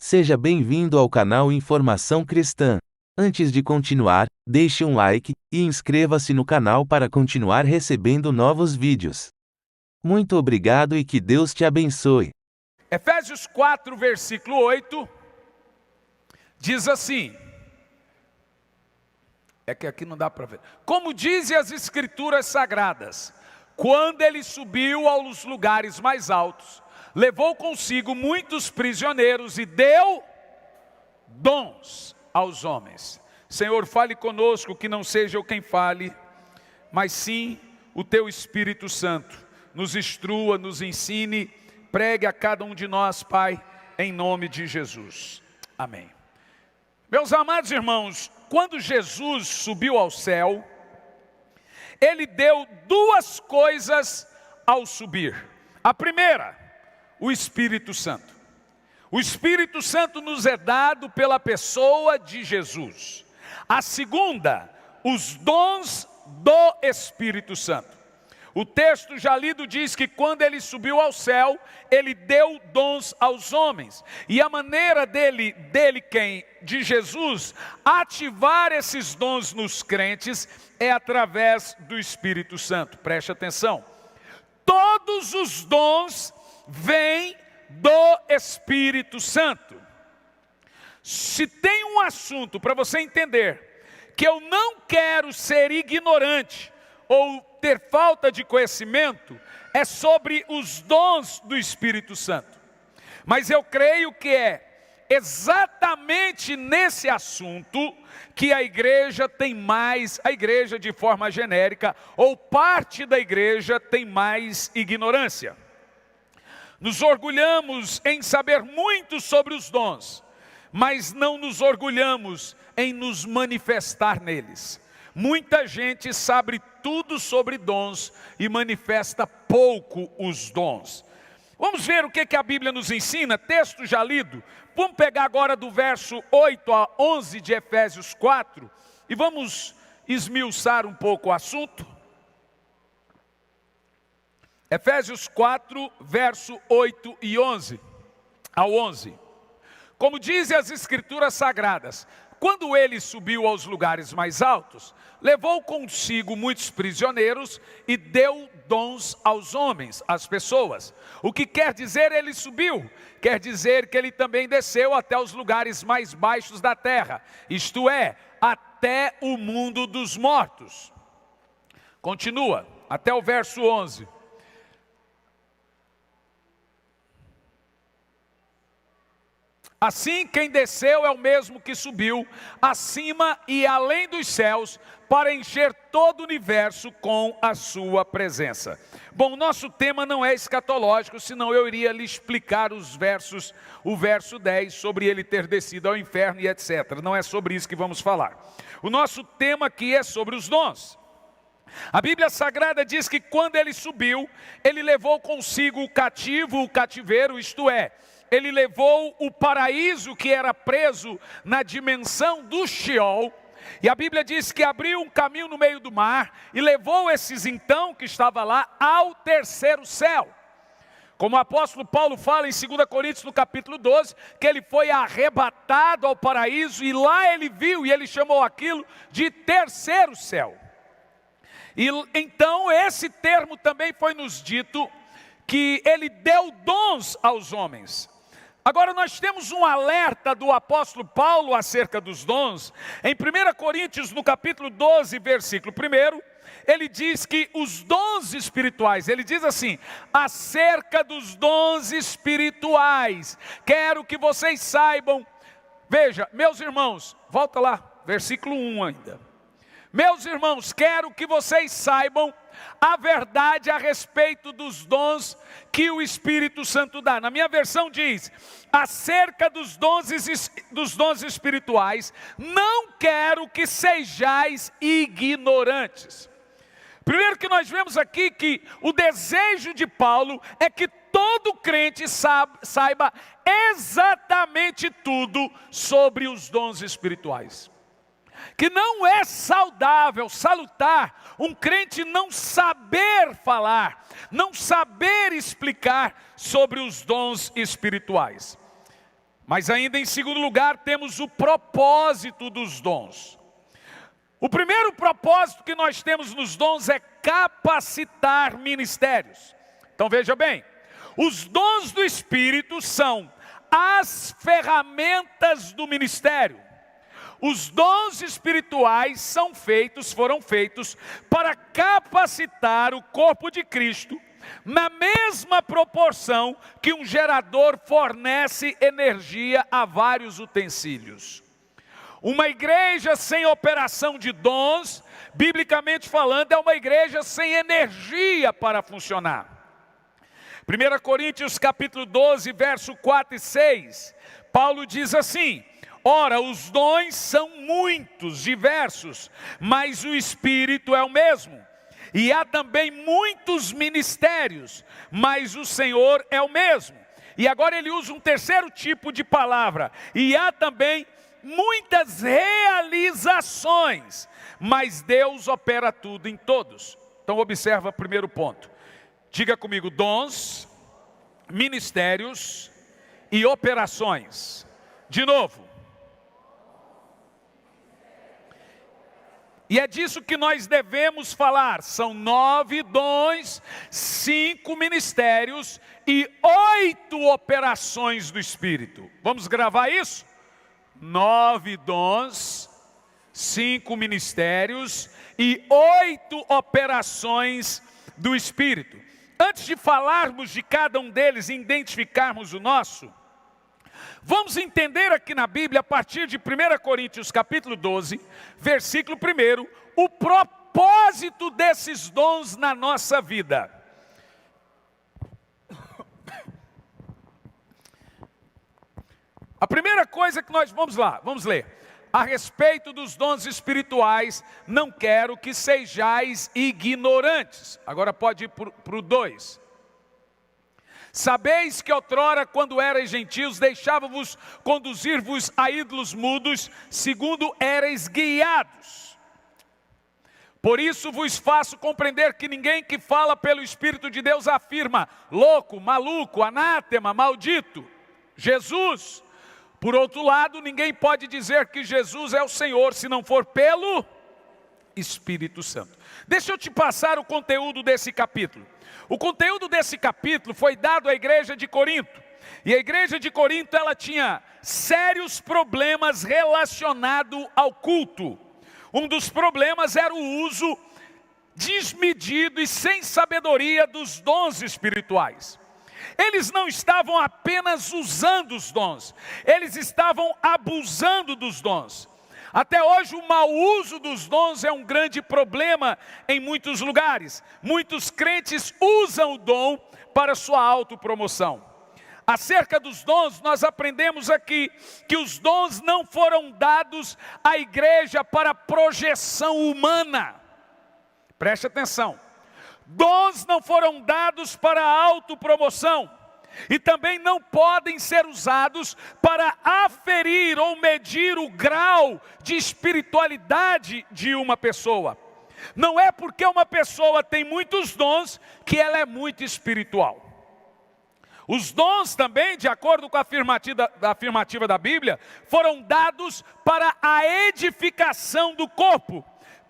Seja bem-vindo ao canal Informação Cristã. Antes de continuar, deixe um like e inscreva-se no canal para continuar recebendo novos vídeos. Muito obrigado e que Deus te abençoe. Efésios 4, versículo 8, diz assim, é que aqui não dá para ver. Como dizem as escrituras sagradas, quando ele subiu aos lugares mais altos, levou consigo muitos prisioneiros e deu dons aos homens. Senhor, fale conosco, que não seja eu quem fale, mas sim o teu Espírito Santo. Nos instrua, nos ensine, pregue a cada um de nós, Pai, em nome de Jesus. Amém. Meus amados irmãos, quando Jesus subiu ao céu, ele deu duas coisas ao subir. A primeira, o Espírito Santo. O Espírito Santo nos é dado pela pessoa de Jesus. A segunda, os dons do Espírito Santo. O texto já lido diz que quando ele subiu ao céu, ele deu dons aos homens. E a maneira de Jesus, ativar esses dons nos crentes é através do Espírito Santo. Preste atenção. Todos os dons vêm do Espírito Santo. Se tem um assunto para você entender, que eu não quero ser ignorante ou ter falta de conhecimento, é sobre os dons do Espírito Santo. Mas eu creio que é exatamente nesse assunto que a igreja tem mais, a igreja de forma genérica, ou parte da igreja tem mais ignorância. Nos orgulhamos em saber muito sobre os dons, mas não nos orgulhamos em nos manifestar neles. Muita gente sabe tudo sobre dons e manifesta pouco os dons. Vamos ver o que a Bíblia nos ensina, texto já lido. Vamos pegar agora do verso 8 a 11 de Efésios 4 e vamos esmiuçar um pouco o assunto. Efésios 4, verso 8 e 11 ao 11. Como dizem as escrituras sagradas, quando ele subiu aos lugares mais altos, levou consigo muitos prisioneiros e deu dons aos homens, às pessoas. O que quer dizer ele subiu? Quer dizer que ele também desceu até os lugares mais baixos da terra, isto é, até o mundo dos mortos. Continua, até o verso 11. Assim, quem desceu é o mesmo que subiu acima e além dos céus para encher todo o universo com a sua presença. Bom, nosso tema não é escatológico, senão eu iria lhe explicar o verso 10 sobre ele ter descido ao inferno e etc. Não é sobre isso que vamos falar. O nosso tema aqui é sobre os dons. A Bíblia Sagrada diz que quando ele subiu, ele levou consigo o cativeiro, isto é, ele levou o paraíso que era preso na dimensão do Sheol, e a Bíblia diz que abriu um caminho no meio do mar, e levou esses então que estava lá ao terceiro céu. Como o apóstolo Paulo fala em 2 Coríntios no capítulo 12, que ele foi arrebatado ao paraíso, e lá ele viu, e ele chamou aquilo de terceiro céu. E então esse termo também foi nos dito, que ele deu dons aos homens. Agora nós temos um alerta do apóstolo Paulo acerca dos dons. Em 1 Coríntios, no capítulo 12, versículo 1, ele diz que os dons espirituais, ele diz assim, acerca dos dons espirituais, quero que vocês saibam, veja, meus irmãos, volta lá, versículo 1 ainda. Meus irmãos, quero que vocês saibam a verdade a respeito dos dons que o Espírito Santo dá. Na minha versão diz, acerca dos dons espirituais, não quero que sejais ignorantes. Primeiro que nós vemos aqui que o desejo de Paulo é que todo crente saiba exatamente tudo sobre os dons espirituais. Que não é saudável, salutar, um crente não saber falar, não saber explicar sobre os dons espirituais. Mas ainda em segundo lugar, temos o propósito dos dons. O primeiro propósito que nós temos nos dons é capacitar ministérios. Então veja bem, os dons do Espírito são as ferramentas do ministério. Os dons espirituais foram feitos para capacitar o corpo de Cristo na mesma proporção que um gerador fornece energia a vários utensílios. Uma igreja sem operação de dons, biblicamente falando, é uma igreja sem energia para funcionar. 1 Coríntios capítulo 12, verso 4 e 6, Paulo diz assim: ora, os dons são muitos, diversos, mas o Espírito é o mesmo. E há também muitos ministérios, mas o Senhor é o mesmo. E agora ele usa um terceiro tipo de palavra. E há também muitas realizações, mas Deus opera tudo em todos. Então observa o primeiro ponto. Diga comigo: dons, ministérios e operações. De novo. E é disso que nós devemos falar. São 9 dons, 5 ministérios e 8 operações do Espírito. Vamos gravar isso? 9 dons, 5 ministérios e 8 operações do Espírito. Antes de falarmos de cada um deles e identificarmos o nosso, vamos entender aqui na Bíblia, a partir de 1 Coríntios capítulo 12, versículo 1, o propósito desses dons na nossa vida. A primeira coisa que nós vamos ler. A respeito dos dons espirituais, não quero que sejais ignorantes. Agora pode ir para o 2. Sabeis que outrora, quando erais gentios, deixava-vos conduzir-vos a ídolos mudos, segundo erais guiados. Por isso vos faço compreender que ninguém que fala pelo Espírito de Deus afirma louco, maluco, anátema, maldito, Jesus. Por outro lado, ninguém pode dizer que Jesus é o Senhor se não for pelo Espírito Santo. Deixa eu te passar o conteúdo desse capítulo. O conteúdo desse capítulo foi dado à igreja de Corinto. E a igreja de Corinto, ela tinha sérios problemas relacionados ao culto. Um dos problemas era o uso desmedido e sem sabedoria dos dons espirituais. Eles não estavam apenas usando os dons, eles estavam abusando dos dons. Até hoje o mau uso dos dons é um grande problema em muitos lugares. Muitos crentes usam o dom para sua autopromoção. Acerca dos dons, nós aprendemos aqui que os dons não foram dados à igreja para projeção humana. Preste atenção. Dons não foram dados para autopromoção. E também não podem ser usados para aferir ou medir o grau de espiritualidade de uma pessoa. Não é porque uma pessoa tem muitos dons que ela é muito espiritual. Os dons também, de acordo com a afirmativa da Bíblia, foram dados para a edificação do corpo.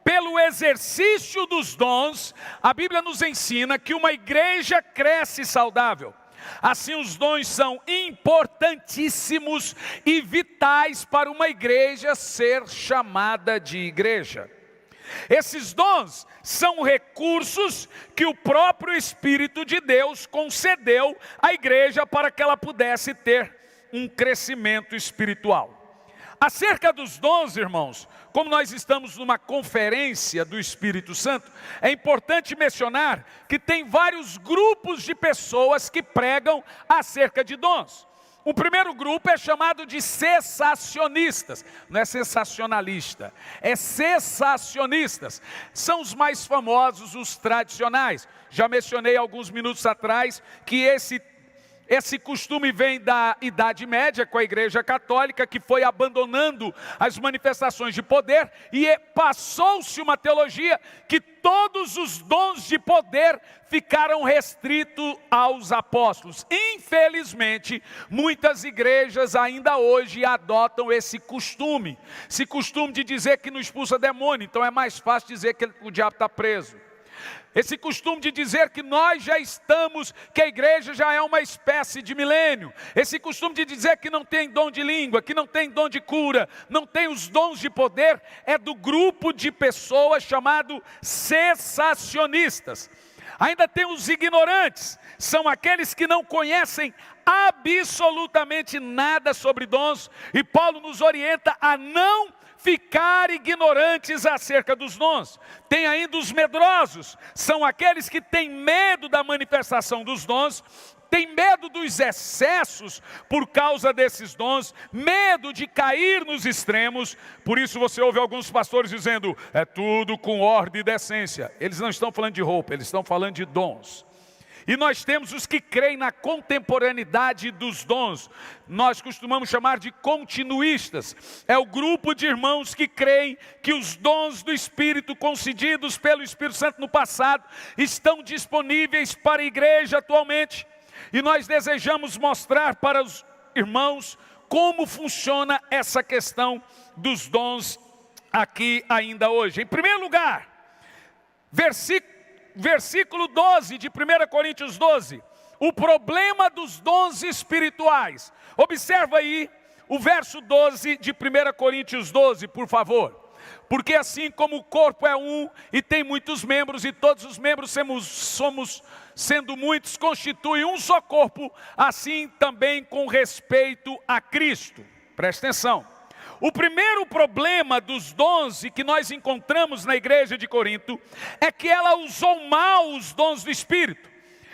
Pelo exercício dos dons, a Bíblia nos ensina que uma igreja cresce saudável. Assim, os dons são importantíssimos e vitais para uma igreja ser chamada de igreja. Esses dons são recursos que o próprio Espírito de Deus concedeu à igreja para que ela pudesse ter um crescimento espiritual. Acerca dos dons, irmãos, como nós estamos numa conferência do Espírito Santo, é importante mencionar que tem vários grupos de pessoas que pregam acerca de dons. O primeiro grupo é chamado de cessacionistas, não é sensacionalista, é cessacionistas. São os mais famosos, os tradicionais. Já mencionei alguns minutos atrás que Esse costume vem da Idade Média, com a Igreja Católica, que foi abandonando as manifestações de poder, e passou-se uma teologia que todos os dons de poder ficaram restritos aos apóstolos. Infelizmente, muitas igrejas ainda hoje adotam esse costume de dizer que não expulsa demônio, então é mais fácil dizer que o diabo está preso. Esse costume de dizer que nós já estamos, que a igreja já é uma espécie de milênio. Esse costume de dizer que não tem dom de língua, que não tem dom de cura, não tem os dons de poder, é do grupo de pessoas chamado cessacionistas. Ainda tem os ignorantes, são aqueles que não conhecem absolutamente nada sobre dons, e Paulo nos orienta a não ficar ignorantes acerca dos dons. Tem ainda os medrosos, são aqueles que têm medo da manifestação dos dons, têm medo dos excessos por causa desses dons, medo de cair nos extremos. Por isso você ouve alguns pastores dizendo, é tudo com ordem e decência. Eles não estão falando de roupa, eles estão falando de dons. E nós temos os que creem na contemporaneidade dos dons. Nós costumamos chamar de continuistas. É o grupo de irmãos que creem que os dons do Espírito concedidos pelo Espírito Santo no passado estão disponíveis para a igreja atualmente. E nós desejamos mostrar para os irmãos como funciona essa questão dos dons aqui ainda hoje. Em primeiro lugar, versículo 12 de 1 Coríntios 12, o problema dos dons espirituais. Observa aí o verso 12 de 1 Coríntios 12, por favor. Porque assim como o corpo é um e tem muitos membros, e todos os membros somos, sendo muitos, constituem um só corpo, assim também com respeito a Cristo. Presta atenção. O primeiro problema dos dons que nós encontramos na igreja de Corinto é que ela usou mal os dons do Espírito.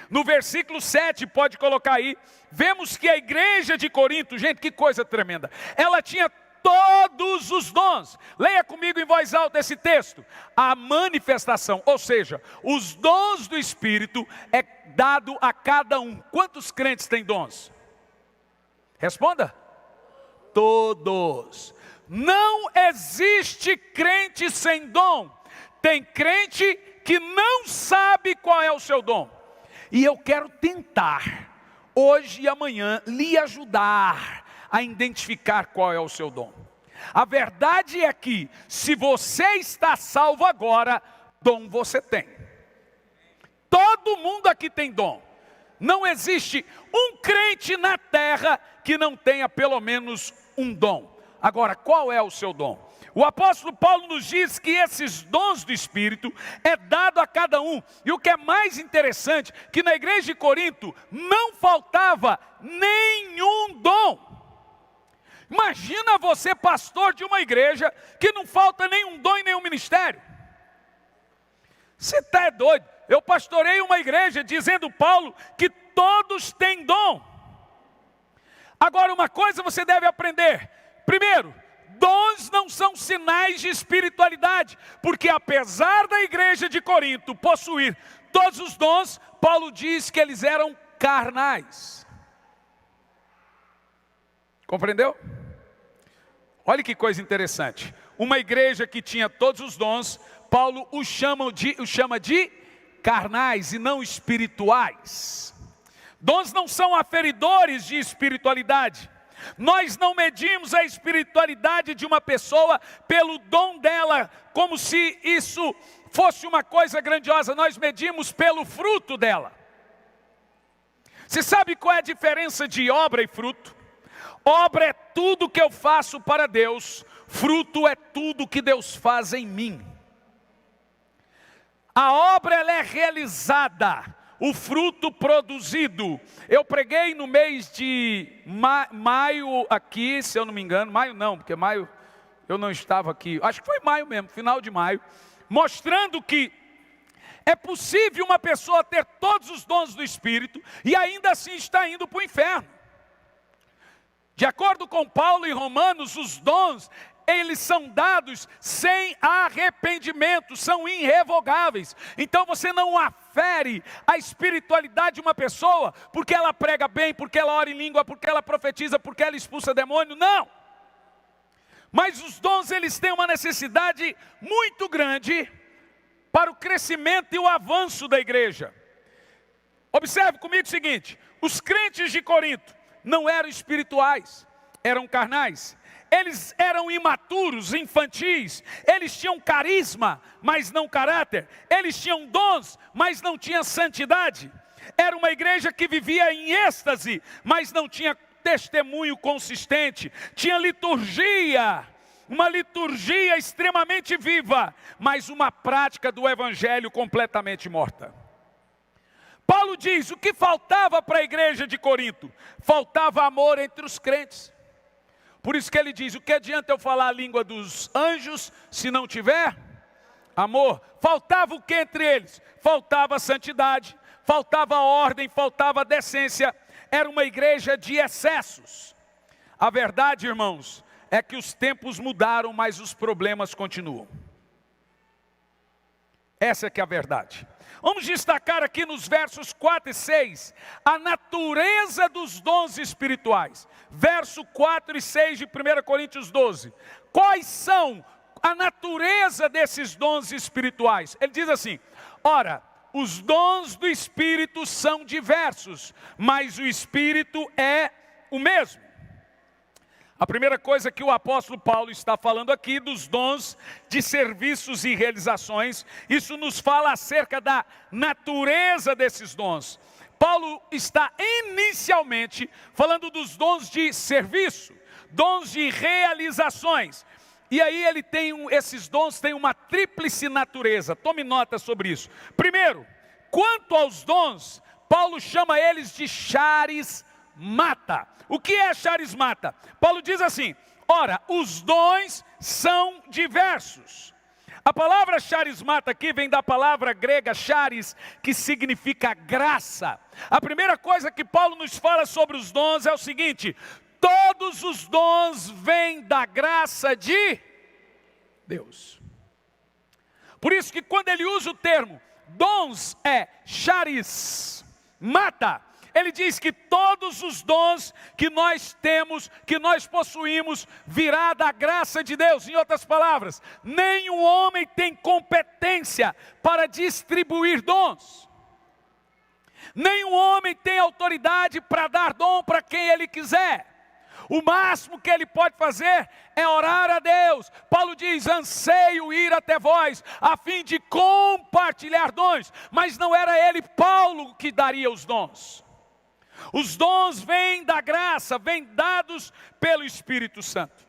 No versículo 7, pode colocar aí, vemos que a igreja de Corinto, gente, que coisa tremenda, ela tinha todos os dons. Leia comigo em voz alta esse texto. A manifestação, ou seja, os dons do Espírito é dado a cada um. Quantos crentes têm dons? Responda. Todos. Não existe crente sem dom. Tem crente que não sabe qual é o seu dom. E eu quero tentar, hoje e amanhã, lhe ajudar a identificar qual é o seu dom. A verdade é que, se você está salvo agora, dom você tem. Todo mundo aqui tem dom. Não existe um crente na terra que não tenha pelo menos um dom. Agora, qual é o seu dom? O apóstolo Paulo nos diz que esses dons do Espírito é dado a cada um. E o que é mais interessante, que na igreja de Corinto não faltava nenhum dom. Imagina você, pastor de uma igreja, que não falta nenhum dom e nenhum ministério. Você está doido? Eu pastorei uma igreja dizendo, Paulo, que todos têm dom. Agora, uma coisa você deve aprender. Primeiro, dons não são sinais de espiritualidade, porque apesar da igreja de Corinto possuir todos os dons, Paulo diz que eles eram carnais. Compreendeu? Olha que coisa interessante. Uma igreja que tinha todos os dons, Paulo os chama de carnais e não espirituais. Dons não são aferidores de espiritualidade. Nós não medimos a espiritualidade de uma pessoa pelo dom dela, como se isso fosse uma coisa grandiosa. Nós medimos pelo fruto dela. Você sabe qual é a diferença de obra e fruto? Obra é tudo que eu faço para Deus, fruto é tudo que Deus faz em mim. A obra ela é realizada, o fruto produzido. Eu preguei no mês de maio aqui, se eu não me engano, maio não, porque maio eu não estava aqui, acho que foi maio mesmo, final de maio, mostrando que é possível uma pessoa ter todos os dons do Espírito e ainda assim está indo para o inferno. De acordo com Paulo em Romanos, os dons, eles são dados sem arrependimento, são irrevogáveis. Então você não afere a espiritualidade de uma pessoa, porque ela prega bem, porque ela ora em língua, porque ela profetiza, porque ela expulsa demônio, não. Mas os dons, eles têm uma necessidade muito grande para o crescimento e o avanço da igreja. Observe comigo o seguinte: os crentes de Corinto não eram espirituais, eram carnais. Eles eram imaturos, infantis. Eles tinham carisma, mas não caráter. Eles tinham dons, mas não tinham santidade. Era uma igreja que vivia em êxtase, mas não tinha testemunho consistente. Tinha liturgia, uma liturgia extremamente viva, mas uma prática do evangelho completamente morta. Paulo diz: o que faltava para a igreja de Corinto? Faltava amor entre os crentes. Por isso que ele diz: o que adianta eu falar a língua dos anjos se não tiver amor? Faltava o que entre eles? Faltava santidade, faltava ordem, faltava decência. Era uma igreja de excessos. A verdade, irmãos, é que os tempos mudaram, mas os problemas continuam. Essa é que é a verdade. Vamos destacar aqui nos versos 4 e 6, a natureza dos dons espirituais. Verso 4 e 6 de 1 Coríntios 12. Quais são a natureza desses dons espirituais? Ele diz assim: ora, os dons do Espírito são diversos, mas o Espírito é o mesmo. A primeira coisa que o apóstolo Paulo está falando aqui, dos dons de serviços e realizações, isso nos fala acerca da natureza desses dons. Paulo está inicialmente falando dos dons de serviço, dons de realizações. E aí ele tem esses dons têm uma tríplice natureza. Tome nota sobre isso. Primeiro, quanto aos dons, Paulo chama eles de charismata. O que é charismata? Paulo diz assim: ora, os dons são diversos. A palavra charismata aqui vem da palavra grega charis, que significa graça. A primeira coisa que Paulo nos fala sobre os dons é o seguinte: todos os dons vêm da graça de Deus. Por isso que quando ele usa o termo dons é charismata, ele diz que todos os dons que nós temos, que nós possuímos, virá da graça de Deus. Em outras palavras, nenhum homem tem competência para distribuir dons. Nenhum homem tem autoridade para dar dom para quem ele quiser. O máximo que ele pode fazer é orar a Deus. Paulo diz: anseio ir até vós, a fim de compartilhar dons. Mas não era ele, Paulo, que daria os dons. Os dons vêm da graça, vêm dados pelo Espírito Santo.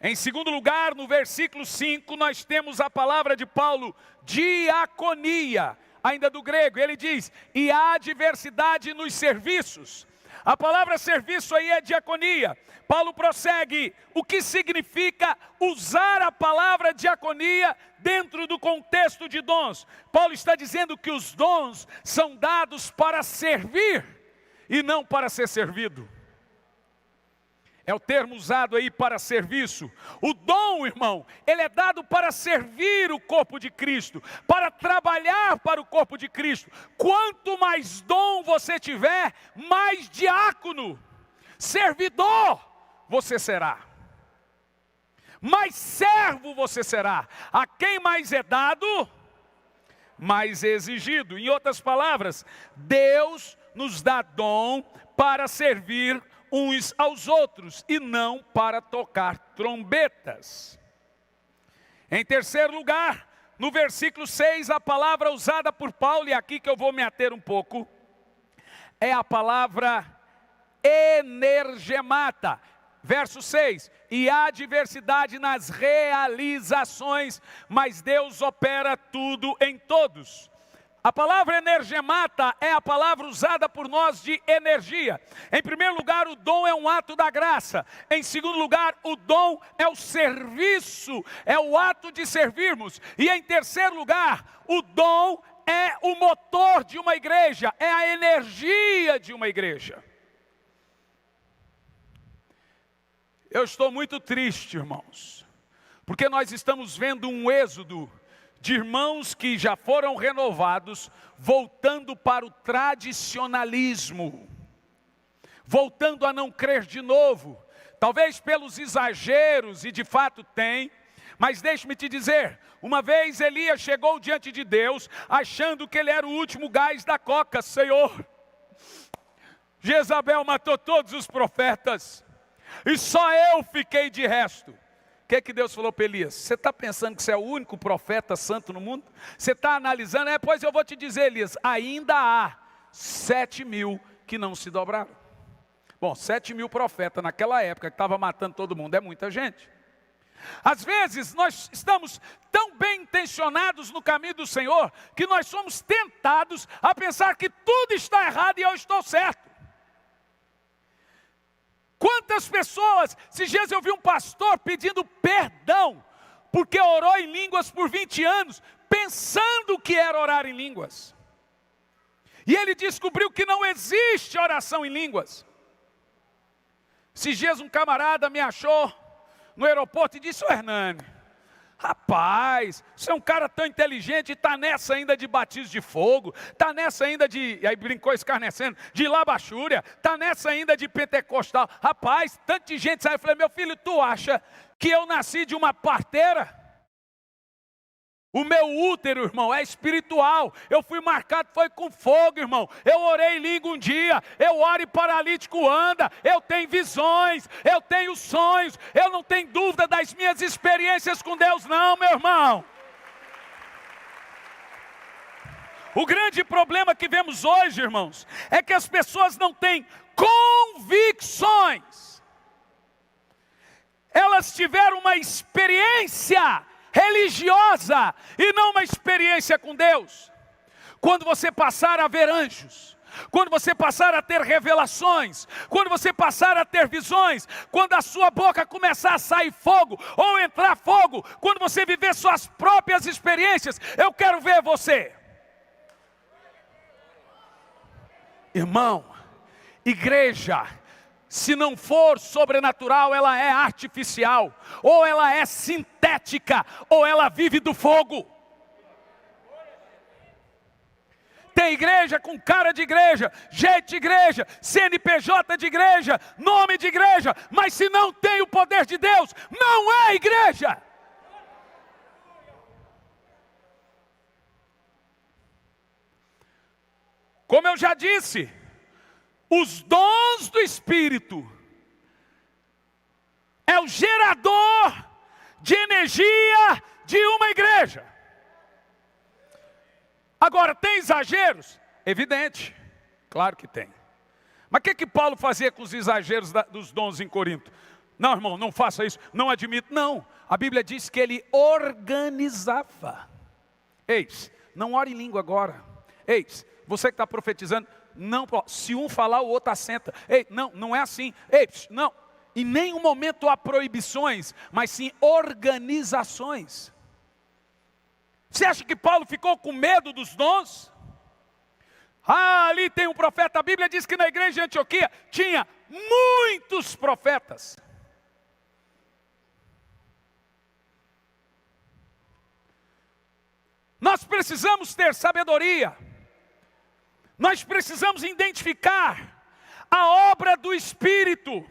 Em segundo lugar, no versículo 5, nós temos a palavra de Paulo, diaconia, ainda do grego. Ele diz: e há diversidade nos serviços. A palavra serviço aí é diaconia. Paulo prossegue: o que significa usar a palavra diaconia dentro do contexto de dons? Paulo está dizendo que os dons são dados para servir e não para ser servido. É o termo usado aí para serviço. O dom, irmão, ele é dado para servir o corpo de Cristo, para trabalhar para o corpo de Cristo. Quanto mais dom você tiver, mais diácono, servidor você será. Mais servo você será. A quem mais é dado, mais é exigido. Em outras palavras, Deus nos dá dom para servir uns aos outros e não para tocar trombetas. Em terceiro lugar, no versículo 6, a palavra usada por Paulo, e aqui que eu vou me ater um pouco, é a palavra energemata. Verso 6, e há diversidade nas realizações, mas Deus opera tudo em todos. A palavra energemata é a palavra usada por nós de energia. Em primeiro lugar, o dom é um ato da graça. Em segundo lugar, o dom é o serviço, é o ato de servirmos. E em terceiro lugar, o dom é o motor de uma igreja, é a energia de uma igreja. Eu estou muito triste, irmãos, porque nós estamos vendo um êxodo de irmãos que já foram renovados, voltando para o tradicionalismo, voltando a não crer de novo, talvez pelos exageros, e de fato tem, mas deixe-me te dizer, uma vez Elias chegou diante de Deus, achando que ele era o último gás da coca. Senhor, Jezabel matou todos os profetas, e só eu fiquei de resto. O que Deus falou para Elias? Você está pensando que você é o único profeta santo no mundo? Você está analisando? Pois eu vou te dizer, Elias, ainda há 7.000 que não se dobraram. Bom, 7.000 profetas naquela época que estava matando todo mundo, é muita gente. Às vezes nós estamos tão bem intencionados no caminho do Senhor, que nós somos tentados a pensar que tudo está errado e eu estou certo. Quantas pessoas, esses dias eu vi um pastor pedindo perdão, porque orou em línguas por 20 anos, pensando que era orar em línguas. E ele descobriu que não existe oração em línguas. Esses dias um camarada me achou no aeroporto e disse: "Ô Hernani, rapaz, você é um cara tão inteligente e está nessa ainda de batismo de fogo, está nessa ainda de", aí brincou escarnecendo, "de labachúria, está nessa ainda de pentecostal. Rapaz, tanta gente sai." Eu falei: "Meu filho, tu acha que eu nasci de uma parteira? O meu útero, irmão, é espiritual. Eu fui marcado, foi com fogo, irmão. Eu orei em língua um dia, eu oro e paralítico anda, eu tenho visões, eu tenho sonhos, eu não tenho dúvida das minhas experiências com Deus não, meu irmão." O grande problema que vemos hoje, irmãos, é que as pessoas não têm convicções. Elas tiveram uma experiência religiosa e não uma experiência com Deus. Quando você passar a ver anjos, quando você passar a ter revelações, quando você passar a ter visões, quando a sua boca começar a sair fogo ou entrar fogo, quando você viver suas próprias experiências, eu quero ver você. Irmão, igreja, se não for sobrenatural, ela é artificial, ou ela é sintética, ou ela vive do fogo. Tem igreja com cara de igreja, jeito de igreja, CNPJ de igreja, nome de igreja, mas se não tem o poder de Deus, não é igreja. Como eu já disse, os dons do Espírito é o gerador de energia de uma igreja. Agora, tem exageros? Evidente, claro que tem. Mas o que Paulo fazia com os exageros dos dons em Corinto? Não, irmão, não faça isso, não admito. Não, a Bíblia diz que ele organizava. Eis, não ore em língua agora. Eis, você que está profetizando, não, se um falar, o outro assenta. Ei, não é assim. Ei, não. Em nenhum momento há proibições, mas sim organizações. Você acha que Paulo ficou com medo dos dons? Ali tem um profeta. A Bíblia diz que na igreja de Antioquia tinha muitos profetas. Nós precisamos ter sabedoria. Nós precisamos identificar a obra do Espírito,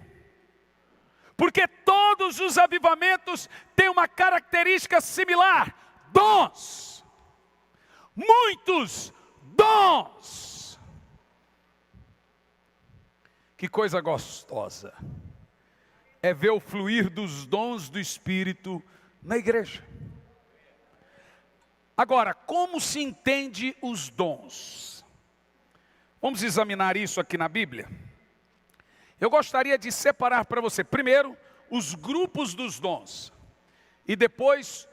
porque todos os avivamentos têm uma característica similar: dons, muitos dons. Que coisa gostosa é ver o fluir dos dons do Espírito na igreja. Agora, como se entende os dons? Vamos examinar isso aqui na Bíblia. Eu gostaria de separar para você, primeiro, os grupos dos dons. E depois,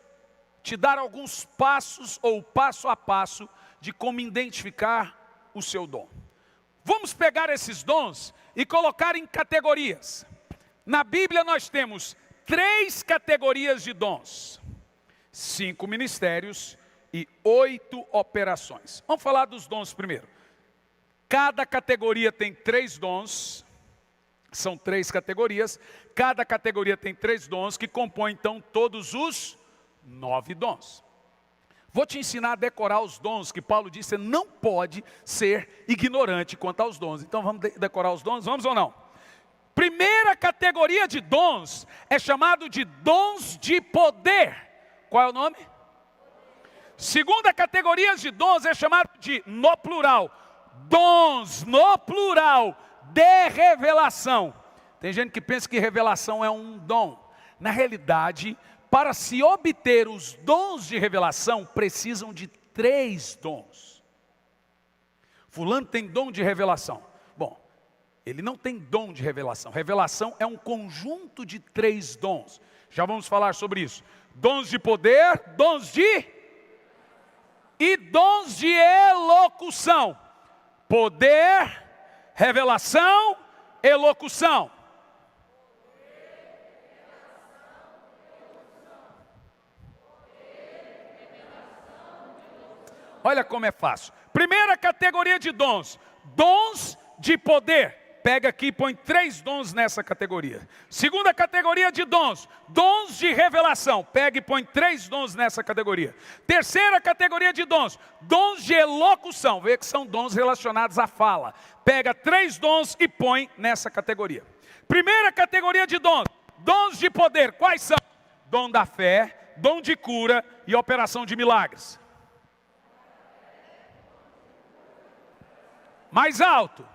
te dar alguns passos, ou passo a passo, de como identificar o seu dom. Vamos pegar esses dons e colocar em categorias. Na Bíblia nós temos 3 categorias de dons. 5 ministérios e 8 operações. Vamos falar dos dons primeiro. Cada categoria tem 3 dons, são 3 categorias, cada categoria tem 3 dons, que compõem então todos os 9 dons. Vou te ensinar a decorar os dons, que Paulo disse, você não pode ser ignorante quanto aos dons. Então vamos decorar os dons, vamos ou não? Primeira categoria de dons é chamado de dons de poder. Qual é o nome? Segunda categoria de dons é chamado de, no plural, dons, no plural, de revelação. Tem gente que pensa que revelação é um dom. Na realidade, para se obter os dons de revelação, precisam de 3 dons. Fulano tem dom de revelação. Bom, ele não tem dom de revelação. Revelação é um conjunto de 3 dons. Já vamos falar sobre isso. Dons de poder, dons de... e dons de elocução. Poder, revelação, elocução. Olha como é fácil. Primeira categoria de dons. Dons de poder. Pega aqui e põe 3 dons nessa categoria. Segunda categoria de dons. Dons de revelação. Pega e põe 3 dons nessa categoria. Terceira categoria de dons. Dons de elocução. Vê que são dons relacionados à fala. Pega 3 dons e põe nessa categoria. Primeira categoria de dons. Dons de poder. Quais são? Dom da fé, dom de cura e operação de milagres. Mais alto.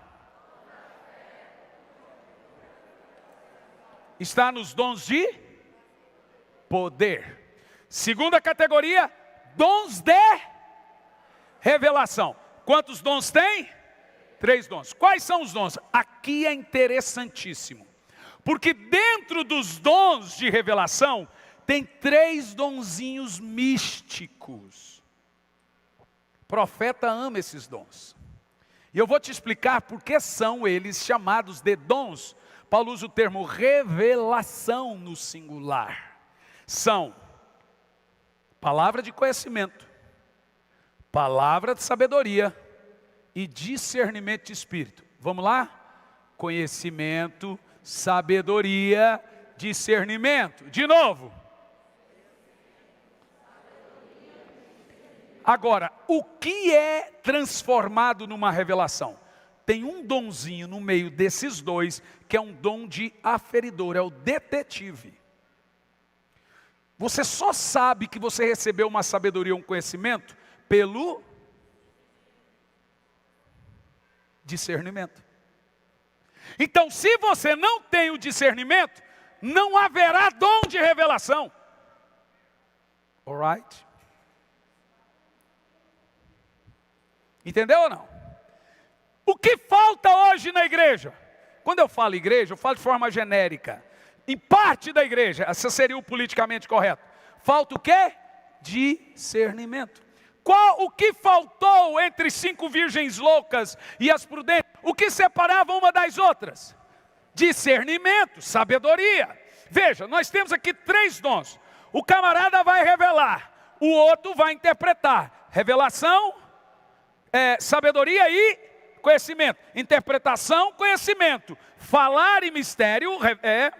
Está nos dons de poder. Segunda categoria, dons de revelação. Quantos dons tem? 3 dons. Quais são os dons? Aqui é interessantíssimo. Porque dentro dos dons de revelação, tem 3 donzinhos místicos. O profeta ama esses dons. E eu vou te explicar por que são eles chamados de dons. Paulo usa o termo revelação no singular. São palavra de conhecimento, palavra de sabedoria e discernimento de espírito. Vamos lá? Conhecimento, sabedoria, discernimento. De novo. Agora, o que é transformado numa revelação? Tem um donzinho no meio desses 2, que é um dom de aferidor, é o detetive. Você só sabe que você recebeu uma sabedoria, um conhecimento, pelo discernimento. Então, se você não tem o discernimento, não haverá dom de revelação. Alright? Entendeu ou não? O que falta hoje na igreja? Quando eu falo igreja, eu falo de forma genérica. Em parte da igreja, essa seria o politicamente correto. Falta o quê? Discernimento. O que faltou entre 5 virgens loucas e as prudentes? O que separava uma das outras? Discernimento, sabedoria. Veja, nós temos aqui 3 dons. O camarada vai revelar, o outro vai interpretar. Revelação, sabedoria e conhecimento. Interpretação, conhecimento. Falar e mistério é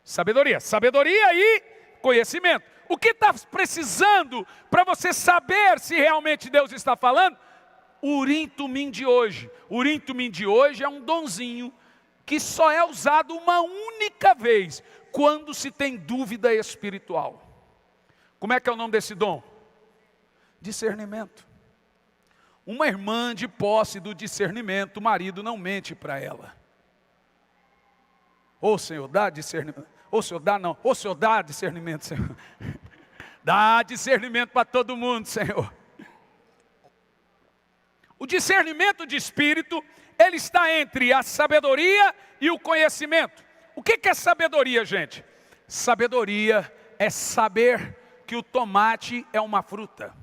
sabedoria. Sabedoria e conhecimento. O que está precisando para você saber se realmente Deus está falando? O Urim Tumim de hoje. O Urim Tumim de hoje é um donzinho que só é usado uma única vez, quando se tem dúvida espiritual. Como é que é o nome desse dom? Discernimento. Uma irmã de posse do discernimento, o marido não mente para ela. Ô Senhor, dá discernimento. Ô Senhor, dá não. Ô Senhor, dá discernimento, Senhor. Dá discernimento para todo mundo, Senhor. O discernimento de espírito, ele está entre a sabedoria e o conhecimento. O que é sabedoria, gente? Sabedoria é saber que o tomate é uma fruta.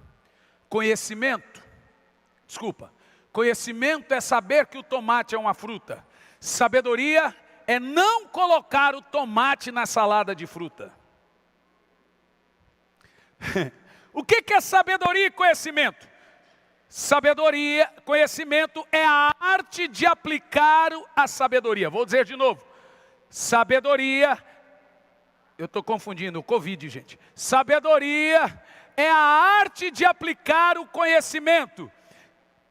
Conhecimento é saber que o tomate é uma fruta. Sabedoria é não colocar o tomate na salada de fruta. O que é sabedoria e conhecimento? Sabedoria, conhecimento é a arte de aplicar a sabedoria. Vou dizer de novo. Sabedoria, eu estou confundindo o Covid, gente. Sabedoria é a arte de aplicar o conhecimento.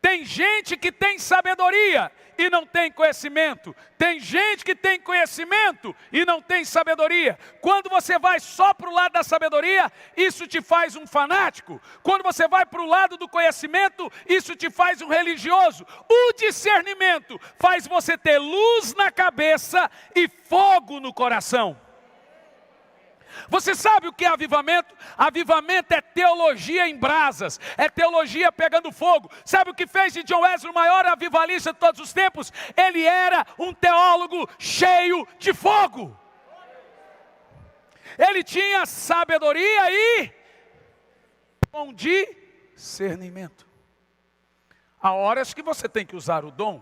Tem gente que tem sabedoria e não tem conhecimento. Tem gente que tem conhecimento e não tem sabedoria. Quando você vai só para o lado da sabedoria, isso te faz um fanático. Quando você vai para o lado do conhecimento, isso te faz um religioso. O discernimento faz você ter luz na cabeça e fogo no coração. Você sabe o que é avivamento? Avivamento é teologia em brasas, é teologia pegando fogo. Sabe o que fez de John Wesley o maior avivalista de todos os tempos? Ele era um teólogo cheio de fogo. Ele tinha sabedoria e dom de discernimento. Há horas que você tem que usar o dom,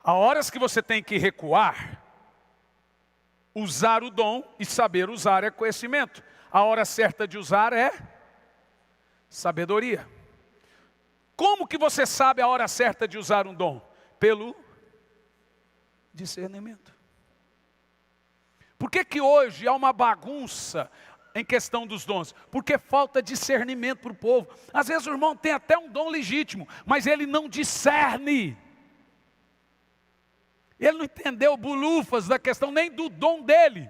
há horas que você tem que recuar. Usar o dom e saber usar é conhecimento. A hora certa de usar é sabedoria. Como que você sabe a hora certa de usar um dom? Pelo discernimento. Por que que hoje há uma bagunça em questão dos dons? Porque falta discernimento para o povo. Às vezes o irmão tem até um dom legítimo, mas ele não discerne. Ele não entendeu bulufas da questão nem do dom dele.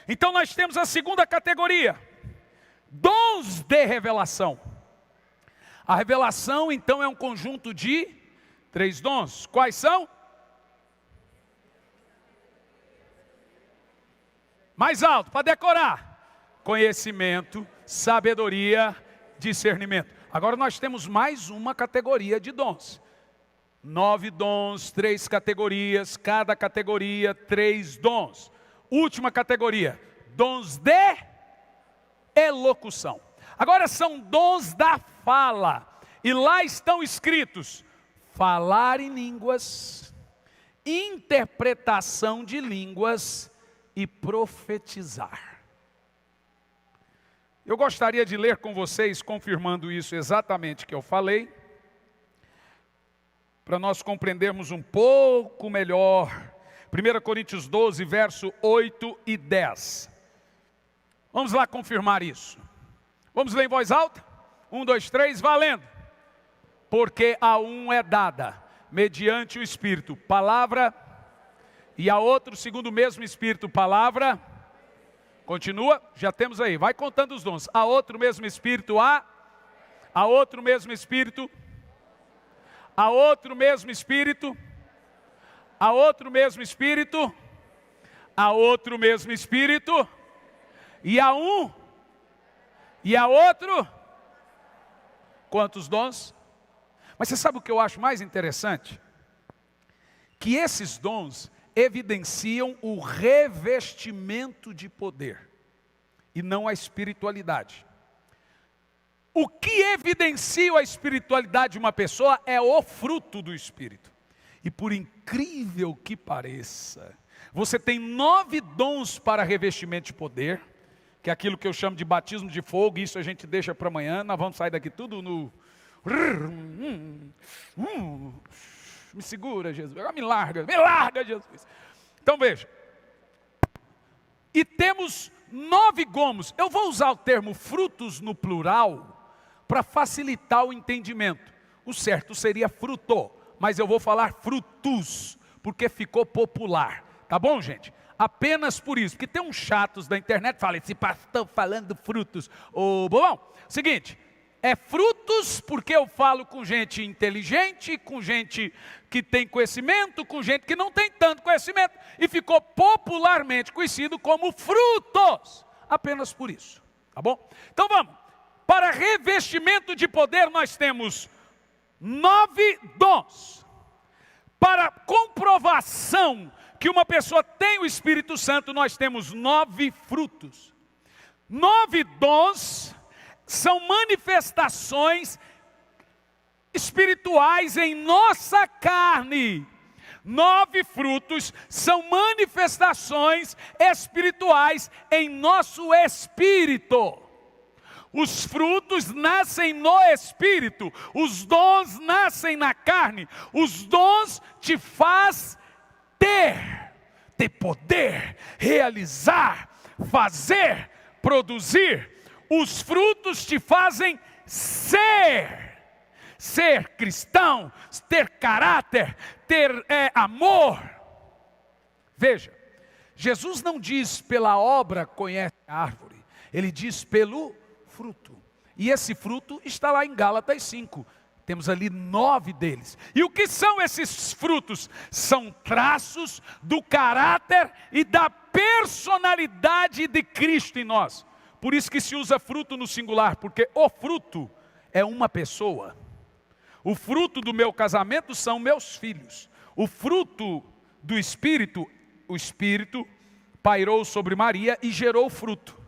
Então nós temos a segunda categoria. Dons de revelação. A revelação então é um conjunto de 3 dons. Quais são? Mais alto, para decorar. Conhecimento, sabedoria, discernimento. Agora nós temos mais uma categoria de dons. 9 dons, 3 categorias, cada categoria 3 dons. Última categoria, dons de elocução. Agora são dons da fala. E lá estão escritos: falar em línguas, interpretação de línguas e profetizar. Eu gostaria de ler com vocês, confirmando isso exatamente que eu falei, para nós compreendermos um pouco melhor. 1 Coríntios 12, verso 8 e 10. Vamos lá confirmar isso. Vamos ler em voz alta? 1, 2, 3, valendo. Porque a um é dada, mediante o Espírito, palavra, e a outro, segundo o mesmo Espírito, palavra. Continua, já temos aí, vai contando os dons. A outro mesmo Espírito, a outro mesmo Espírito, a outro mesmo Espírito, a outro mesmo Espírito, a outro mesmo Espírito, e a um, e a outro. Quantos dons? Mas você sabe o que eu acho mais interessante? Que esses dons evidenciam o revestimento de poder, e não a espiritualidade. O que evidencia a espiritualidade de uma pessoa é o fruto do Espírito. E por incrível que pareça, você tem 9 dons para revestimento de poder, que é aquilo que eu chamo de batismo de fogo, isso a gente deixa para amanhã, nós vamos sair daqui tudo no... Me segura, Jesus, me larga, Jesus. Então veja, e temos 9 gomos. Eu vou usar o termo frutos no plural, para facilitar o entendimento. O certo seria fruto, mas eu vou falar frutos, porque ficou popular. Tá bom, gente? Apenas por isso, porque tem uns chatos da internet que falam, esse pastor falando frutos. Ô, bom, seguinte, é frutos porque eu falo com gente inteligente, com gente que tem conhecimento, com gente que não tem tanto conhecimento, e ficou popularmente conhecido como frutos. Apenas por isso, tá bom? Então vamos. Para revestimento de poder nós temos 9 dons. Para comprovação que uma pessoa tem o Espírito Santo, nós temos 9 frutos. 9 dons são manifestações espirituais em nossa carne. 9 frutos são manifestações espirituais em nosso espírito. Os frutos nascem no espírito, os dons nascem na carne. Os dons te faz ter poder, realizar, fazer, produzir. os frutos te fazem ser cristão, ter caráter, ter amor. Veja, Jesus não diz pela obra conhece a árvore, ele diz pelo fruto. E esse fruto está lá em Gálatas 5. Temos ali 9 deles. E o que são esses frutos? São traços do caráter e da personalidade de Cristo em nós. Por isso que se usa fruto no singular, porque o fruto é uma pessoa. O fruto do meu casamento são meus filhos. O fruto do Espírito, o Espírito pairou sobre Maria e gerou fruto.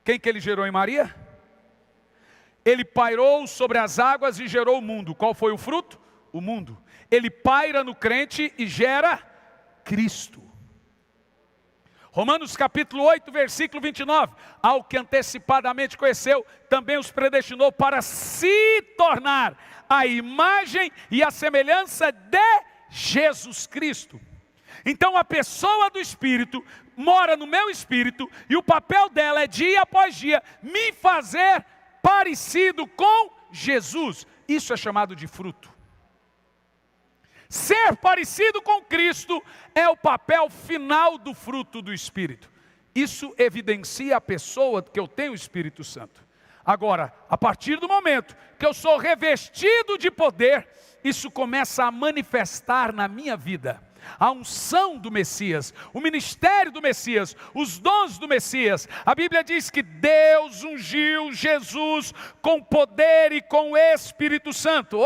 Quem que ele gerou em Maria? Ele pairou sobre as águas e gerou o mundo. Qual foi o fruto? O mundo. Ele paira no crente e gera Cristo. Romanos capítulo 8, versículo 29. Ao que antecipadamente conheceu, também os predestinou para se tornar a imagem e a semelhança de Jesus Cristo. Então a pessoa do Espírito mora no meu espírito e o papel dela é dia após dia me fazer parecido com Jesus. Isso é chamado de fruto. Ser parecido com Cristo é o papel final do fruto do Espírito. Isso evidencia a pessoa que eu tenho o Espírito Santo. Agora, a partir do momento que eu sou revestido de poder, isso começa a manifestar na minha vida. A unção do Messias, o ministério do Messias, os dons do Messias. A Bíblia diz que Deus ungiu Jesus com poder e com o Espírito Santo.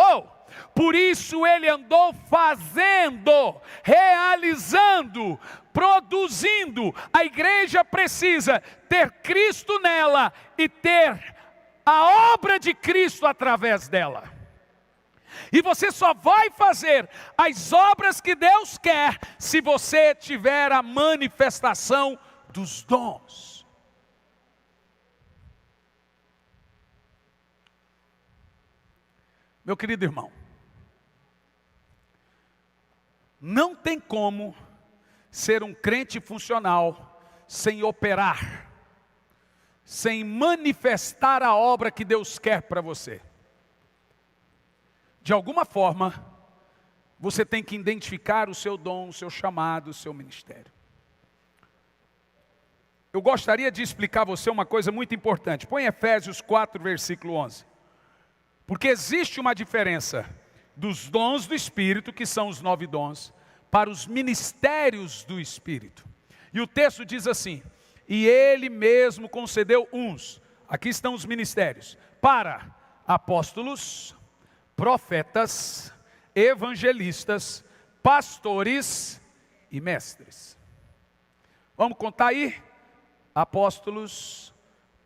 Por isso ele andou fazendo, realizando, produzindo. A igreja precisa ter Cristo nela e ter a obra de Cristo através dela. E você só vai fazer as obras que Deus quer se você tiver a manifestação dos dons. Meu querido irmão, não tem como ser um crente funcional sem operar, sem manifestar a obra que Deus quer para você. De alguma forma, você tem que identificar o seu dom, o seu chamado, o seu ministério. Eu gostaria de explicar a você uma coisa muito importante. Põe Efésios 4, versículo 11. Porque existe uma diferença dos dons do Espírito, que são os 9 dons, para os ministérios do Espírito. E o texto diz assim: e ele mesmo concedeu uns, aqui estão os ministérios, para apóstolos, profetas, evangelistas, pastores e mestres. Vamos contar aí? Apóstolos,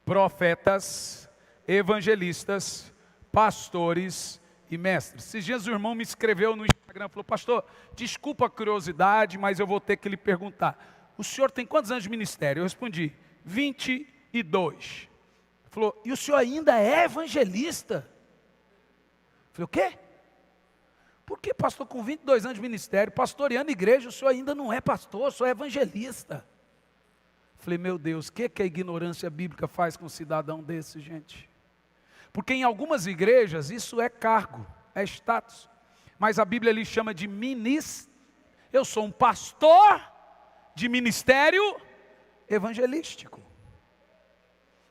profetas, evangelistas, pastores e mestres. Esses dias o irmão me escreveu no Instagram, falou: pastor, desculpa a curiosidade, mas eu vou ter que lhe perguntar, o senhor tem quantos anos de ministério? Eu respondi, 22. Ele falou: e o senhor ainda é evangelista? Eu falei: o quê? Por que, pastor, com 22 anos de ministério, pastoreando igreja, o senhor ainda não é pastor, o senhor é evangelista? Eu falei: meu Deus, o que a ignorância bíblica faz com um cidadão desse, gente? Porque em algumas igrejas isso é cargo, é status. Mas a Bíblia lhe chama de ministério. Eu sou um pastor de ministério evangelístico.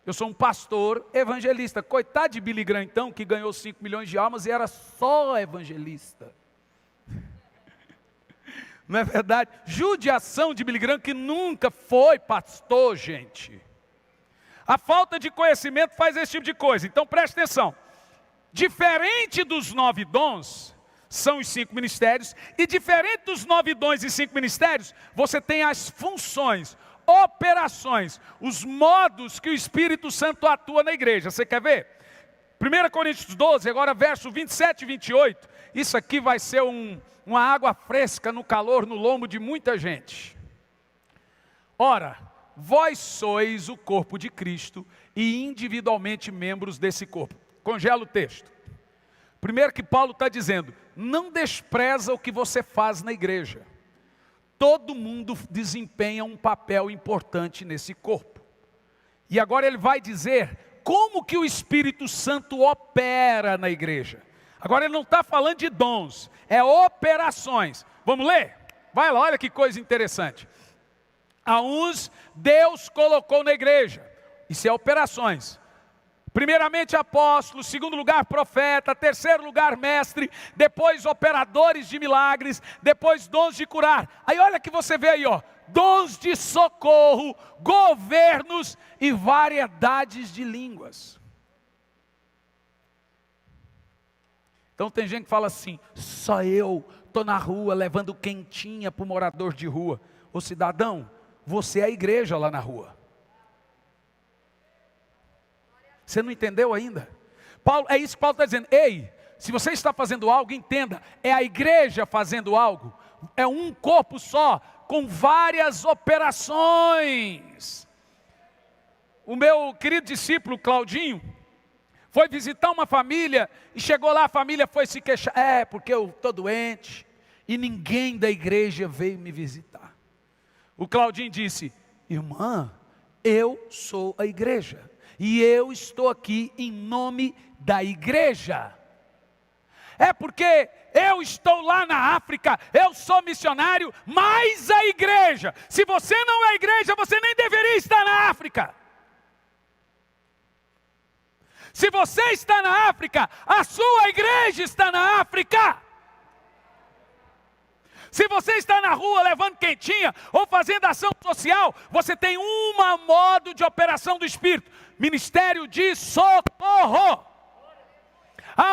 Eu sou um pastor evangelista. Coitado de Billy Graham, então, que ganhou 5 milhões de almas e era só evangelista. Não é verdade? Judiação de Billy Graham, que nunca foi pastor, gente. A falta de conhecimento faz esse tipo de coisa. Então preste atenção. Diferente dos 9 dons, são os 5 ministérios. E diferente dos 9 dons e 5 ministérios, você tem as funções, operações, os modos que o Espírito Santo atua na igreja. Você quer ver? 1 Coríntios 12, agora verso 27 e 28. Isso aqui vai ser uma água fresca no calor, no lombo de muita gente. Ora, vós sois o corpo de Cristo e individualmente membros desse corpo. Congela o texto. Primeiro que Paulo está dizendo, não despreza o que você faz na igreja. Todo mundo desempenha um papel importante nesse corpo. E agora ele vai dizer como que o Espírito Santo opera na igreja. Agora ele não está falando de dons, é operações. Vamos ler? Vai lá, olha que coisa interessante. A uns Deus colocou na igreja, isso é operações. Primeiramente apóstolos, segundo lugar profeta, terceiro lugar mestre, depois operadores de milagres, depois dons de curar. Aí olha que você vê aí, ó, dons de socorro, governos e variedades de línguas. Então tem gente que fala assim, só eu estou na rua levando quentinha para o morador de rua. Ô cidadão, você é a igreja lá na rua. Você não entendeu ainda? Paulo, é isso que Paulo está dizendo. Ei, se você está fazendo algo, entenda, é a igreja fazendo algo. É um corpo só, com várias operações. O meu querido discípulo Claudinho foi visitar uma família e chegou lá, a família foi se queixar. Porque eu estou doente e ninguém da igreja veio me visitar. O Claudinho disse, irmã, eu sou a igreja. E eu estou aqui em nome da igreja. É porque eu estou lá na África, eu sou missionário, mas a igreja. Se você não é igreja, você nem deveria estar na África. Se você está na África, a sua igreja está na África. Se você está na rua levando quentinha ou fazendo ação social, você tem um modo de operação do Espírito. Ministério de socorro.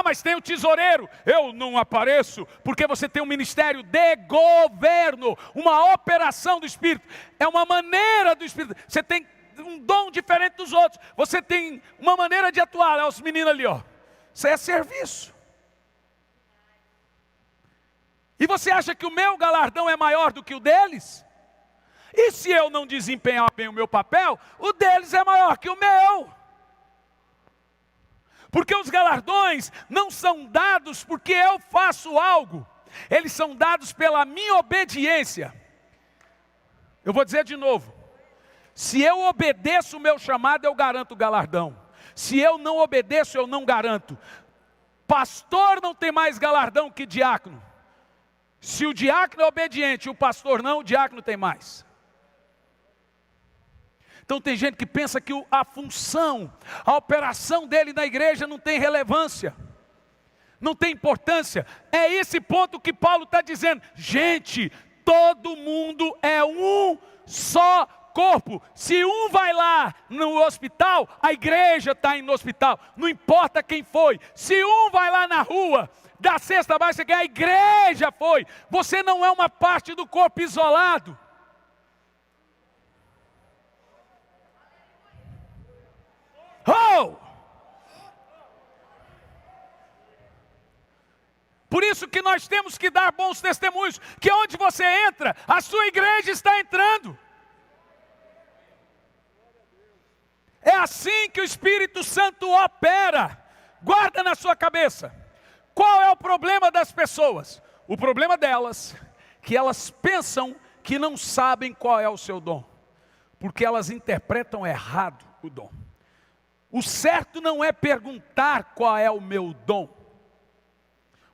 Mas tem o tesoureiro. Eu não apareço porque você tem um ministério de governo. Uma operação do Espírito. É uma maneira do Espírito. Você tem um dom diferente dos outros. Você tem uma maneira de atuar. Olha os meninos ali, ó. Isso é serviço. E você acha que o meu galardão é maior do que o deles? E se eu não desempenhar bem o meu papel, o deles é maior que o meu. Porque os galardões não são dados porque eu faço algo. Eles são dados pela minha obediência. Eu vou dizer de novo. Se eu obedeço o meu chamado, eu garanto o galardão. Se eu não obedeço, eu não garanto. Pastor não tem mais galardão que diácono. Se o diácono é obediente e o pastor não, o diácono tem mais. Então tem gente que pensa que a função, a operação dele na igreja não tem relevância, não tem importância. É esse ponto que Paulo está dizendo. Gente, todo mundo é um só corpo. Se um vai lá no hospital, a igreja está indo no hospital. Não importa quem foi. Se um vai lá na rua, da cesta básica, que a igreja foi. Você não é uma parte do corpo isolado. Oh! Por isso que nós temos que dar bons testemunhos, que onde você entra, a sua igreja está entrando. É assim que o Espírito Santo opera. Guarda na sua cabeça. Qual é o problema das pessoas? O problema delas, que elas pensam que não sabem qual é o seu dom, porque elas interpretam errado o dom. O certo não é perguntar qual é o meu dom.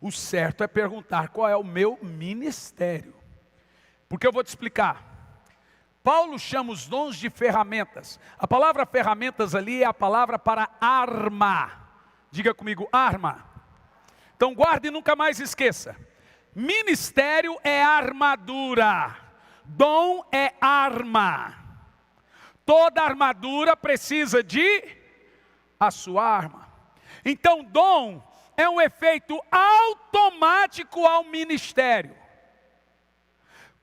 O certo é perguntar qual é o meu ministério. Porque eu vou te explicar. Paulo chama os dons de ferramentas. A palavra ferramentas ali é a palavra para arma. Diga comigo, arma. Então guarde e nunca mais esqueça. Ministério é armadura. Dom é arma. Toda armadura precisa de a sua arma. Então dom é um efeito automático ao ministério.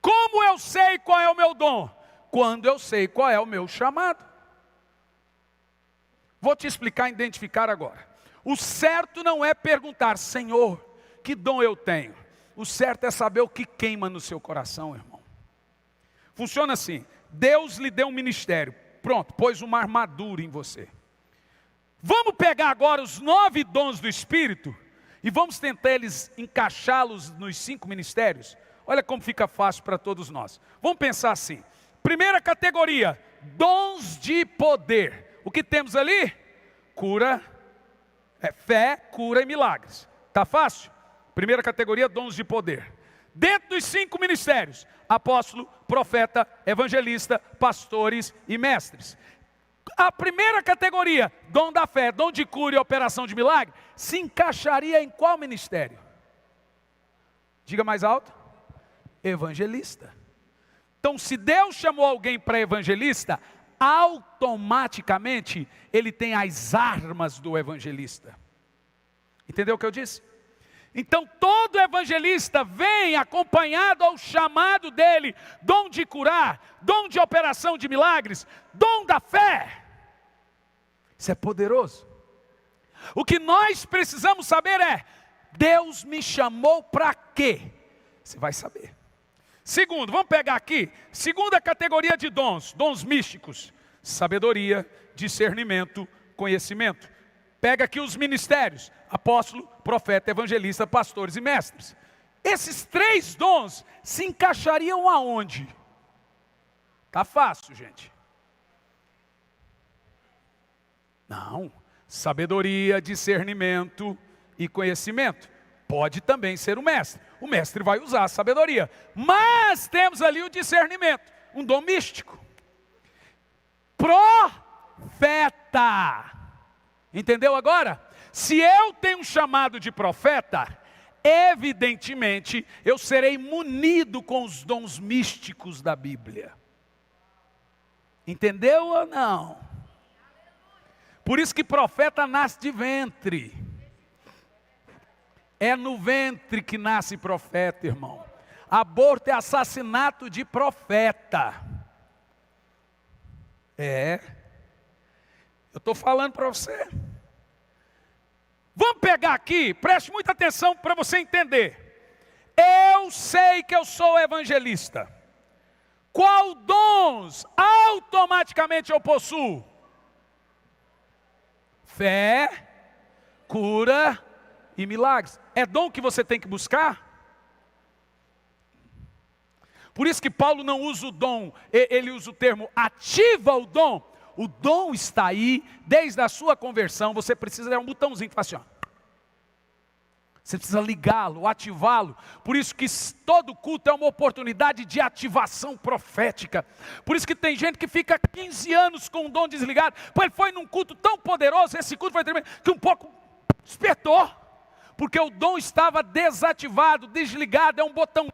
Como eu sei qual é o meu dom? Quando eu sei qual é o meu chamado. Vou te explicar e identificar agora. O certo não é perguntar, Senhor, que dom eu tenho? O certo é saber o que queima no seu coração, irmão. Funciona assim, Deus lhe deu um ministério, pronto, pôs uma armadura em você. Vamos pegar agora os 9 dons do Espírito e vamos tentar encaixá-los nos 5 ministérios. Olha como fica fácil para todos nós. Vamos pensar assim, primeira categoria, dons de poder. O que temos ali? Cura, fé, cura e milagres. Tá fácil? Primeira categoria, dons de poder. Dentro dos 5 ministérios, apóstolo, profeta, evangelista, pastores e mestres. A primeira categoria, dom da fé, dom de cura e operação de milagre, se encaixaria em qual ministério? Diga mais alto. Evangelista. Então, se Deus chamou alguém para evangelista, automaticamente ele tem as armas do evangelista. Entendeu o que eu disse? Então todo evangelista vem acompanhado ao chamado dele, dom de curar, dom de operação de milagres, dom da fé. Isso é poderoso. O que nós precisamos saber é, Deus me chamou para quê? Você vai saber. Segundo, vamos pegar aqui, segunda categoria de dons, dons místicos, sabedoria, discernimento, conhecimento. Pega aqui os ministérios, apóstolo, profeta, evangelista, pastores e mestres. Esses 3 dons se encaixariam aonde? Tá fácil, gente. Não, sabedoria, discernimento e conhecimento. Pode também ser o mestre. O mestre vai usar a sabedoria. Mas temos ali o discernimento, um dom místico. Profeta. Entendeu agora? Se eu tenho um chamado de profeta, evidentemente eu serei munido com os dons místicos da Bíblia. Entendeu ou não? Por isso que profeta nasce de ventre. É no ventre que nasce profeta, irmão. Aborto é assassinato de profeta. Eu estou falando para você. Vamos pegar aqui, preste muita atenção para você entender. Eu sei que eu sou evangelista. Qual dons automaticamente eu possuo? Fé, cura e milagres. É dom que você tem que buscar? Por isso que Paulo não usa o dom, ele usa o termo ativa o dom. O dom está aí, desde a sua conversão, você precisa dar um botãozinho que faz assim, ó. Você precisa ligá-lo, ativá-lo. Por isso que todo culto é uma oportunidade de ativação profética. Por isso que tem gente que fica 15 anos com o dom desligado. Pois ele foi num culto tão poderoso, esse culto foi tremendo, que um pouco despertou. Porque o dom estava desativado, desligado, é um botãozinho,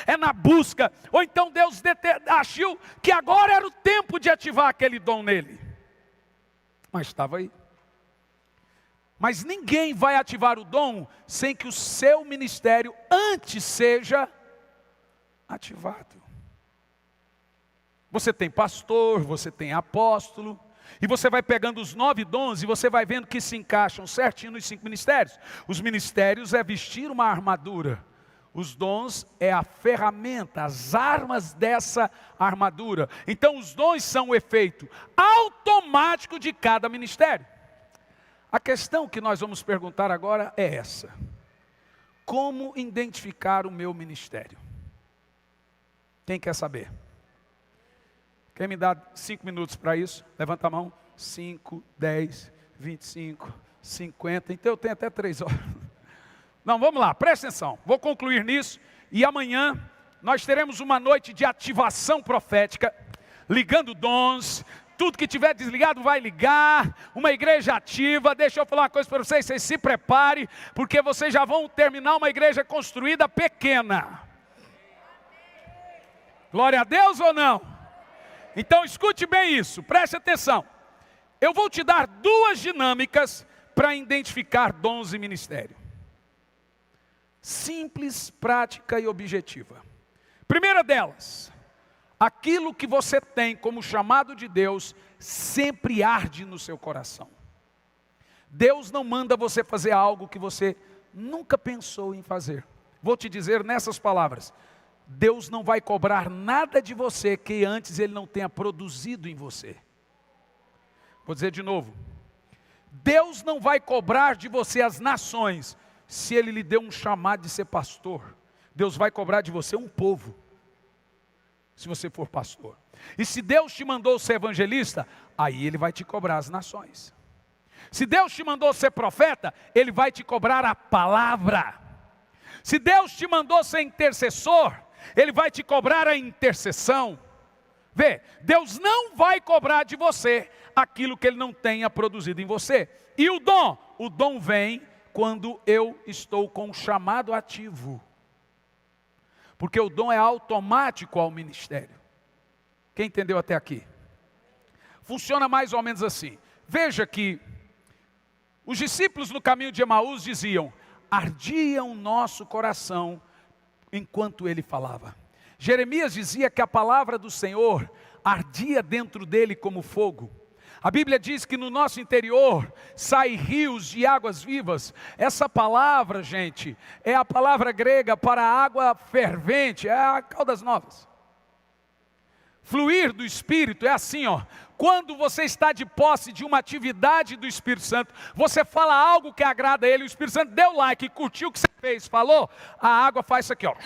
é na busca. Ou então Deus achou que agora era o tempo de ativar aquele dom nele. Mas estava aí. Mas ninguém vai ativar o dom sem que o seu ministério antes seja ativado. Você tem pastor, você tem apóstolo, e você vai pegando os 9 dons e você vai vendo que se encaixam certinho nos 5 ministérios. Os ministérios é vestir uma armadura. Os dons é a ferramenta, as armas dessa armadura. Então os dons são o efeito automático de cada ministério. A questão que nós vamos perguntar agora é essa: como identificar o meu ministério? Quem quer saber? Quem me dá 5 minutos para isso? Levanta a mão. 5, 10, 25, 50. Então eu tenho até 3 horas. Não, vamos lá, presta atenção. Vou concluir nisso. E amanhã nós teremos uma noite de ativação profética, ligando dons. Tudo que tiver desligado vai ligar. Uma igreja ativa. Deixa eu falar uma coisa para vocês. Vocês se preparem, porque vocês já vão terminar uma igreja construída pequena. Glória a Deus ou não? Então escute bem isso, preste atenção. Eu vou te dar 2 dinâmicas para identificar dons e ministério. Simples, prática e objetiva. Primeira delas, aquilo que você tem como chamado de Deus sempre arde no seu coração. Deus não manda você fazer algo que você nunca pensou em fazer. Vou te dizer nessas palavras: Deus não vai cobrar nada de você que antes Ele não tenha produzido em você. Vou dizer de novo. Deus não vai cobrar de você as nações se Ele lhe deu um chamado de ser pastor. Deus vai cobrar de você um povo. se você for pastor. E se Deus te mandou ser evangelista, aí Ele vai te cobrar as nações. Se Deus te mandou ser profeta, Ele vai te cobrar a palavra. Se Deus te mandou ser intercessor, Ele vai te cobrar a intercessão. Vê, Deus não vai cobrar de você aquilo que Ele não tenha produzido em você. E o dom? O dom vem quando eu estou com o chamado ativo. Porque o dom é automático ao ministério. Quem entendeu até aqui? Funciona mais ou menos assim. Veja que os discípulos no caminho de Emaús diziam: ardia o nosso coração enquanto ele falava. Jeremias dizia que a palavra do Senhor ardia dentro dele como fogo. A Bíblia diz que no nosso interior saem rios de águas vivas. Essa palavra, gente, é a palavra grega para água fervente, é a Caldas Novas. Fluir do Espírito é assim, ó. Quando você está de posse de uma atividade do Espírito Santo, você fala algo que agrada a Ele, o Espírito Santo deu like, curtiu o que você fez, falou, a água faz isso aqui, ó.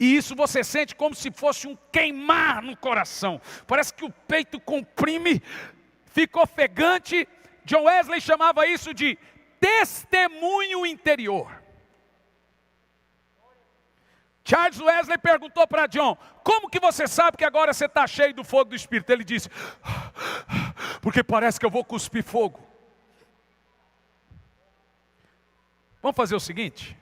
E isso você sente como se fosse um queimar no coração. Parece que o peito comprime, fica ofegante. John Wesley chamava isso de testemunho interior. Charles Wesley perguntou para John: como que você sabe que agora você está cheio do fogo do Espírito? Ele disse: porque parece que eu vou cuspir fogo. Vamos fazer o seguinte: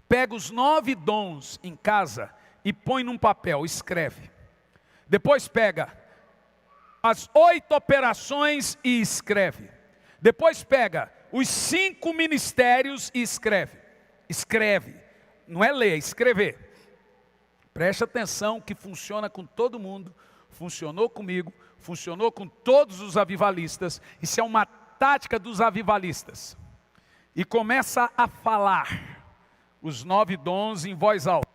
pega os 9 dons em casa e põe num papel, escreve. Depois pega as 8 operações e escreve. Depois pega os 5 ministérios e escreve. Escreve. Não é ler, é escrever. Preste atenção que funciona com todo mundo, funcionou comigo, funcionou com todos os avivalistas. Isso é uma tática dos avivalistas. E começa a falar os 9 dons em voz alta,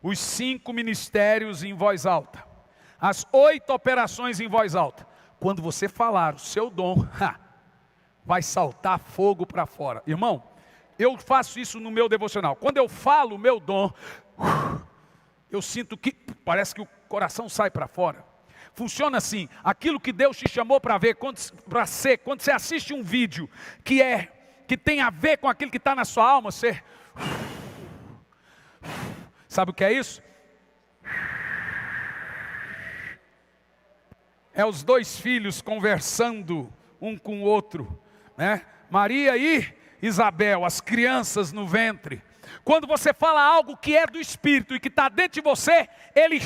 os 5 ministérios em voz alta, as 8 operações em voz alta. Quando você falar o seu dom, vai saltar fogo para fora. Irmão, eu faço isso no meu devocional. Quando eu falo o meu dom, eu sinto que parece que o coração sai para fora. Funciona assim: aquilo que Deus te chamou para ver, quando você assiste um vídeo que tem a ver com aquilo que está na sua alma, você sabe o que é isso? É os 2 filhos conversando um com o outro, né? Maria e Isabel, as crianças no ventre. Quando você fala algo que é do Espírito e que está dentro de você, ele...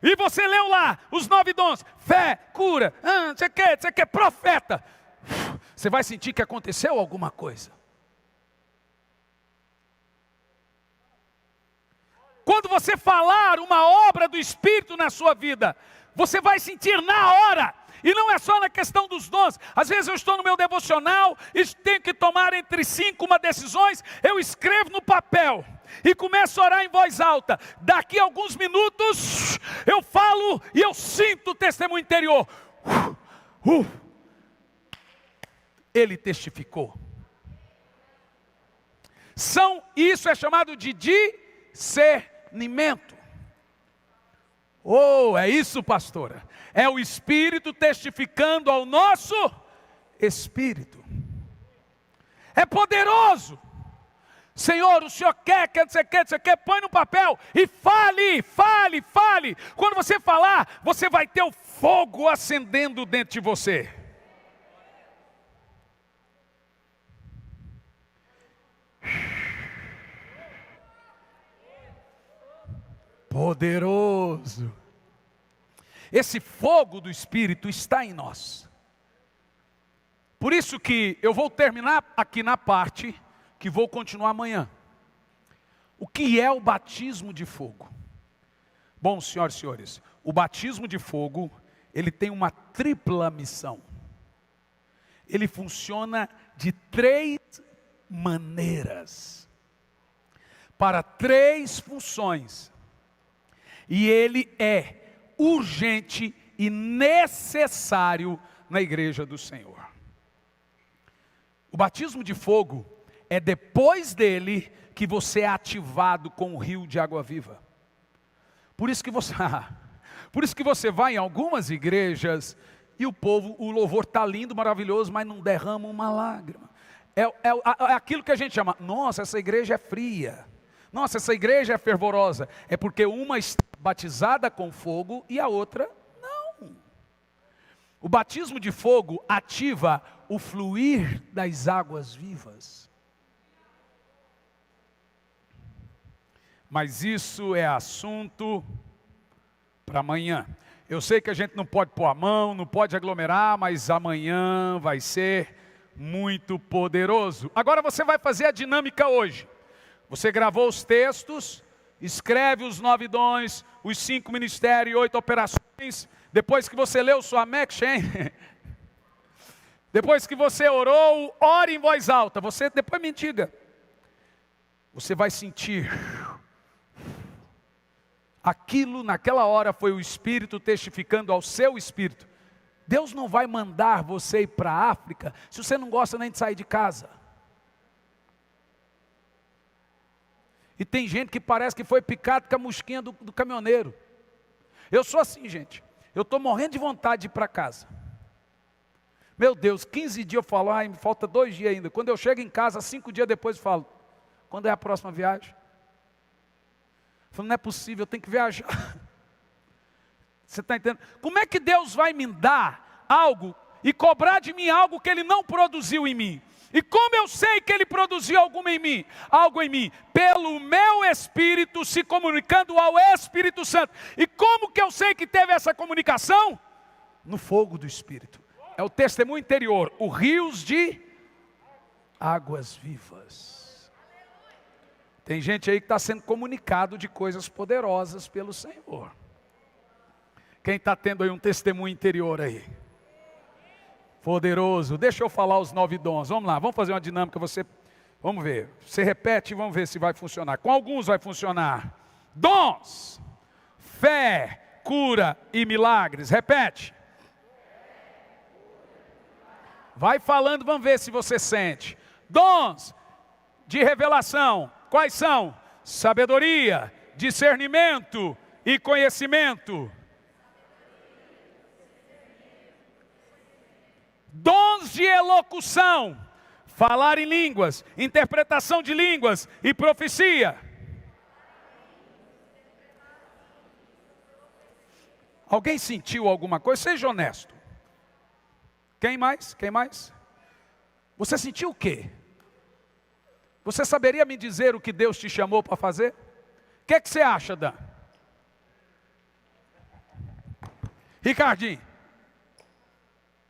E você leu lá os 9 dons: fé, cura, você quer profeta. Você vai sentir que aconteceu alguma coisa. Quando você falar uma obra do Espírito na sua vida, você vai sentir na hora. E não é só na questão dos dons. Às vezes eu estou no meu devocional e tenho que tomar entre 5 decisões. Eu escrevo no papel e começo a orar em voz alta. Daqui a alguns minutos eu falo e eu sinto o testemunho interior. Ele testificou. Isso é chamado de discernimento. Oh, é isso, pastora. É o Espírito testificando ao nosso espírito. É poderoso. Senhor, o Senhor quer, põe no papel e fale. Quando você falar, você vai ter o fogo acendendo dentro de você. Poderoso. Esse fogo do Espírito está em nós. Por isso que eu vou terminar aqui na parte que vou continuar amanhã. O que é o batismo de fogo? Bom, senhoras e senhores, o batismo de fogo, ele tem uma tripla missão. Ele funciona de 3 maneiras, para 3 funções. E ele é urgente e necessário na igreja do Senhor. O batismo de fogo é depois dele que você é ativado com o rio de água viva. Por isso que você vai em algumas igrejas e o louvor está lindo, maravilhoso, mas não derrama uma lágrima. É aquilo que a gente chama, nossa, essa igreja é fria. Nossa, essa igreja é fervorosa. É porque uma está batizada com fogo e a outra não. O batismo de fogo ativa o fluir das águas vivas. Mas isso é assunto para amanhã. Eu sei que a gente não pode pôr a mão, não pode aglomerar, mas amanhã vai ser muito poderoso. Agora você vai fazer a dinâmica hoje. Você gravou os textos, escreve os 9 dons, os 5 ministérios e 8 operações. Depois que você leu sua Mection, depois que você orou, ore em voz alta. Você depois me diga. Você vai sentir. Aquilo naquela hora foi o Espírito testificando ao seu espírito. Deus não vai mandar você ir para a África se você não gosta nem de sair de casa. E tem gente que parece que foi picado com a mosquinha do caminhoneiro. Eu sou assim, gente. Eu estou morrendo de vontade de ir para casa. Meu Deus, 15 dias eu falo, me falta 2 dias ainda. Quando eu chego em casa, 5 dias depois eu falo, quando é a próxima viagem? Eu falo, não é possível, eu tenho que viajar. Você está entendendo? Como é que Deus vai me dar algo e cobrar de mim algo que Ele não produziu em mim? E como eu sei que Ele produziu algo em mim? Pelo meu Espírito se comunicando ao Espírito Santo. E como que eu sei que teve essa comunicação? No fogo do Espírito. É o testemunho interior, os rios de águas vivas. Tem gente aí que está sendo comunicado de coisas poderosas pelo Senhor. Quem está tendo aí um testemunho interior aí? Poderoso. Deixa eu falar os 9 dons. Vamos lá, vamos fazer uma dinâmica. Vamos ver. Você repete e vamos ver se vai funcionar. Com alguns vai funcionar. Dons, fé, cura e milagres. Repete. Vai falando, vamos ver se você sente. Dons de revelação. Quais são? Sabedoria, discernimento e conhecimento. Dons de elocução, falar em línguas, interpretação de línguas e profecia. Alguém sentiu alguma coisa? Seja honesto. Quem mais? Quem mais? Você sentiu o quê? Você saberia me dizer o que Deus te chamou para fazer? O que você acha, Dan? Ricardinho.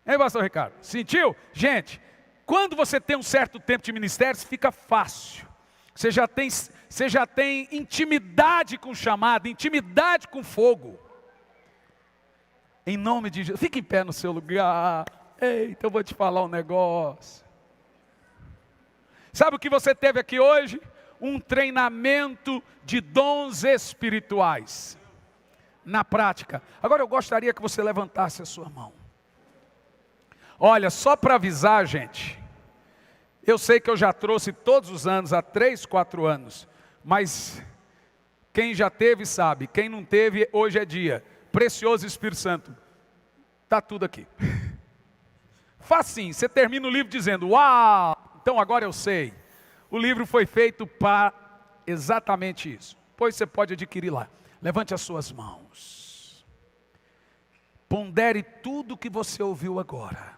Hein, pastor Ricardo? Sentiu? Gente, quando você tem um certo tempo de ministério, fica fácil. Você já tem intimidade com o chamado, intimidade com o fogo. Em nome de Jesus, fique em pé no seu lugar. Eita, eu vou te falar um negócio. Sabe o que você teve aqui hoje? Um treinamento de dons espirituais. Na prática. Agora eu gostaria que você levantasse a sua mão. Olha, só para avisar, gente, eu sei que eu já trouxe todos os anos, há 3, 4 anos, mas quem já teve sabe, quem não teve, hoje é dia. Precioso Espírito Santo, está tudo aqui. Facinho, você termina o livro dizendo, uau, então agora eu sei. O livro foi feito para exatamente isso, pois você pode adquirir lá. Levante as suas mãos. Pondere tudo o que você ouviu agora.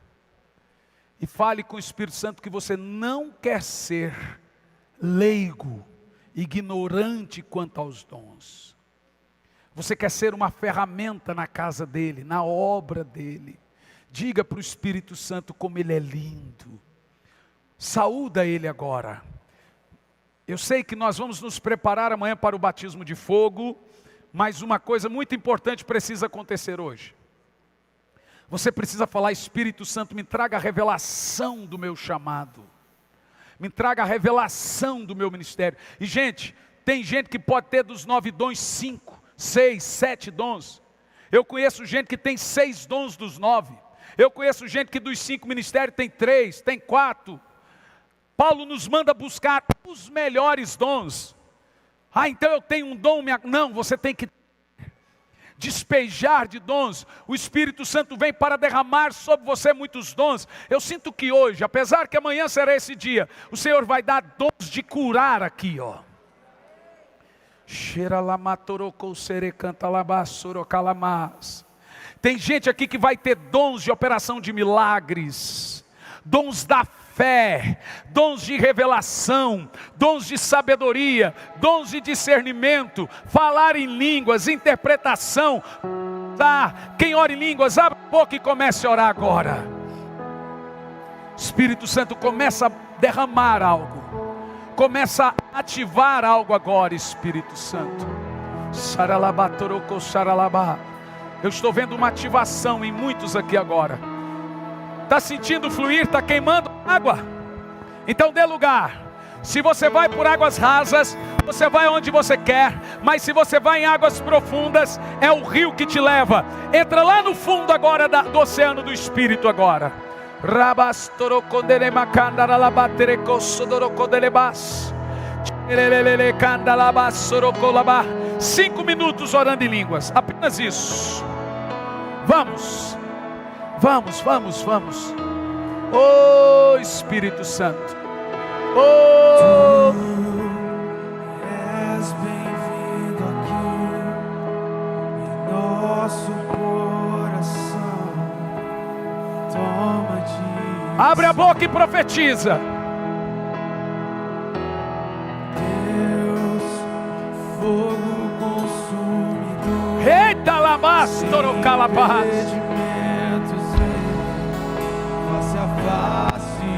E fale com o Espírito Santo que você não quer ser leigo, ignorante quanto aos dons. Você quer ser uma ferramenta na casa dele, na obra dele. Diga para o Espírito Santo como ele é lindo. Saúda ele agora. Eu sei que nós vamos nos preparar amanhã para o batismo de fogo, mas uma coisa muito importante precisa acontecer hoje. Você precisa falar, Espírito Santo, me traga a revelação do meu chamado. Me traga a revelação do meu ministério. E gente, tem gente que pode ter dos 9 dons 5, 6, 7 dons. Eu conheço gente que tem 6 dons dos 9. Eu conheço gente que dos 5 ministérios tem 3, tem 4. Paulo nos manda buscar os melhores dons. Então eu tenho um dom, não, você tem que despejar de dons. O Espírito Santo vem para derramar sobre você muitos dons. Eu sinto que hoje, apesar que amanhã será esse dia, o Senhor vai dar dons de curar aqui, ó. Tem gente aqui que vai ter dons de operação de milagres, dons da fé, dons de revelação, dons de sabedoria, dons de discernimento, falar em línguas, interpretação. Quem ora em línguas, abre a boca e comece a orar agora. Espírito Santo começa a derramar algo, começa a ativar algo agora, Espírito Santo. Eu estou vendo uma ativação em muitos aqui agora. Está sentindo fluir, está queimando água? Então dê lugar. Se você vai por águas rasas, você vai onde você quer. Mas se você vai em águas profundas, é o rio que te leva. Entra lá no fundo agora do oceano do Espírito agora. 5 minutos orando em línguas, apenas isso. Vamos. Oh Espírito Santo, oh, Tu és bem-vindo aqui em nosso coração. Toma de abre a boca e profetiza. Deus, fogo consumidor. Eita labastoro calabás. Face a face,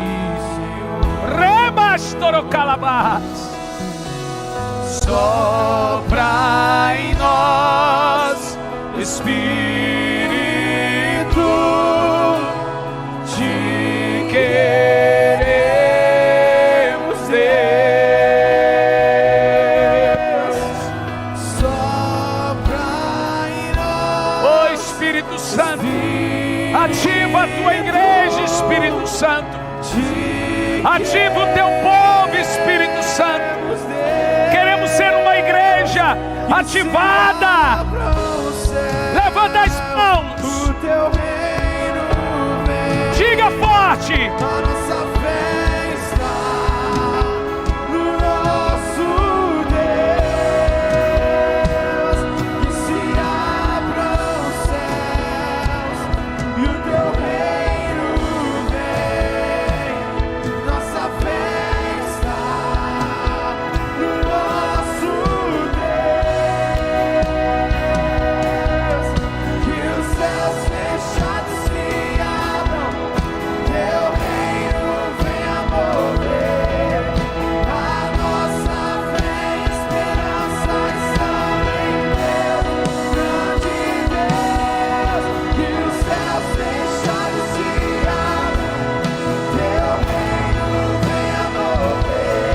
Senhor. Rebastoro calabás. Sopra em nós, Espírito, te queremos, Deus. Sopra em nós, Oh Espírito Santo, ativa a tua igreja, Espírito Santo. Ativa o teu povo, Espírito Santo. Queremos ser uma igreja ativada. Levanta as mãos. o teu reino vem. Diga forte. A nossa fé está no nosso Deus. Que se abram os céus e o teu reino vem. Nossa fé está no nosso Deus. Que os céus fechados se abram, teu reino venha mover. A nossa fé e esperança estão em Deus, grande Deus. Que os céus fechados se abram, teu reino venha mover.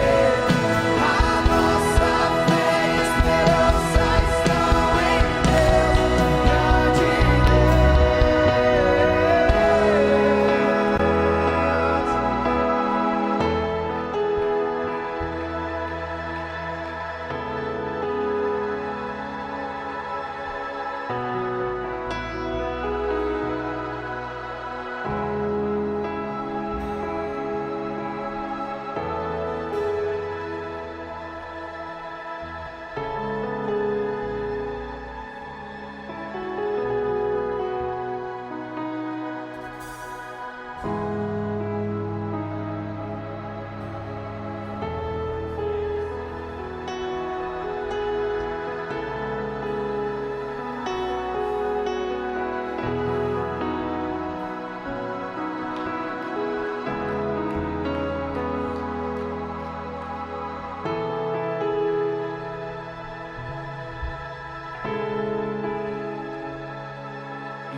A nossa fé e esperança estão em Deus, grande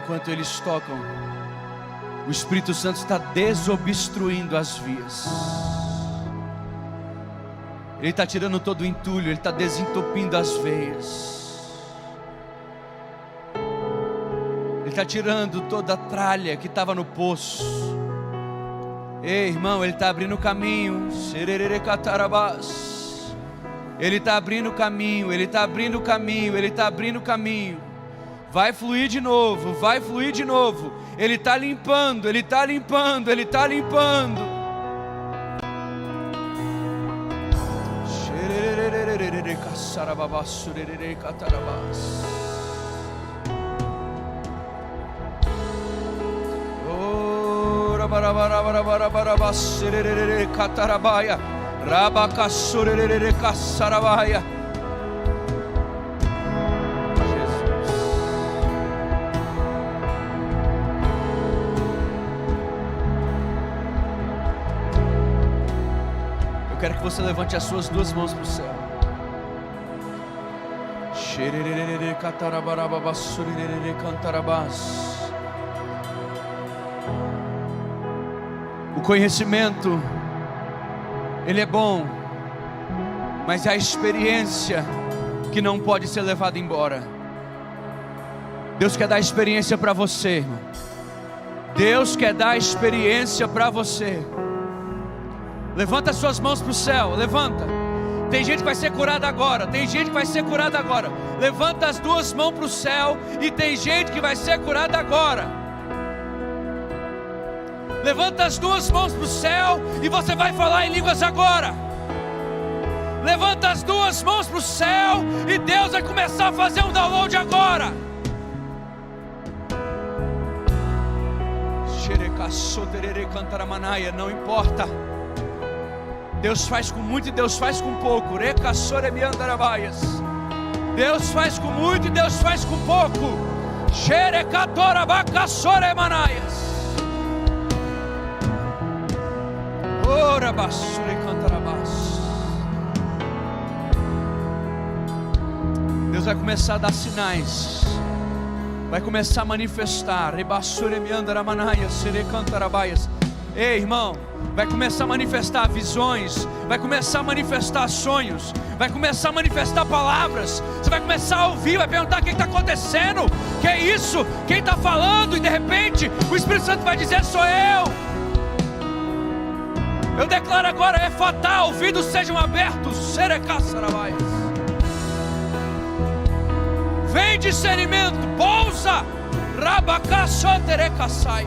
Enquanto eles tocam, o Espírito Santo está desobstruindo as vias. Ele está tirando todo o entulho, Ele está desentupindo as veias. Ele está tirando toda a tralha que estava no poço. Ei, irmão, Ele está abrindo o caminho. Ele está abrindo o caminho, Ele está abrindo o caminho, Ele está abrindo o caminho. Vai fluir de novo, vai fluir de novo. Ele está limpando, Ele está limpando, Ele está limpando. Eu quero que você levante as suas duas mãos para o céu. O conhecimento, ele é bom, mas é a experiência que não pode ser levada embora. Deus quer dar experiência para você, irmão. Deus quer dar experiência para você. Levanta as suas mãos para o céu, levanta. Tem gente que vai ser curada agora, tem gente que vai ser curada agora. Levanta as duas mãos para o céu e tem gente que vai ser curada agora. Levanta as duas mãos para o céu e você vai falar em línguas agora. Levanta as duas mãos para o céu e Deus vai começar a fazer um download agora. Não importa. Deus faz com muito e Deus faz com pouco. Deus faz com muito e Deus faz com pouco. Deus vai começar a dar sinais, vai começar a manifestar. Ei, irmão, vai começar a manifestar visões, vai começar a manifestar sonhos, vai começar a manifestar palavras. Você vai começar a ouvir, vai perguntar: o que está acontecendo? Que é isso? Quem está falando? E de repente o Espírito Santo vai dizer: sou eu. Eu declaro agora: é fatal, ouvidos sejam abertos. Vem discernimento, pousa. Rabacaçoterecaçai.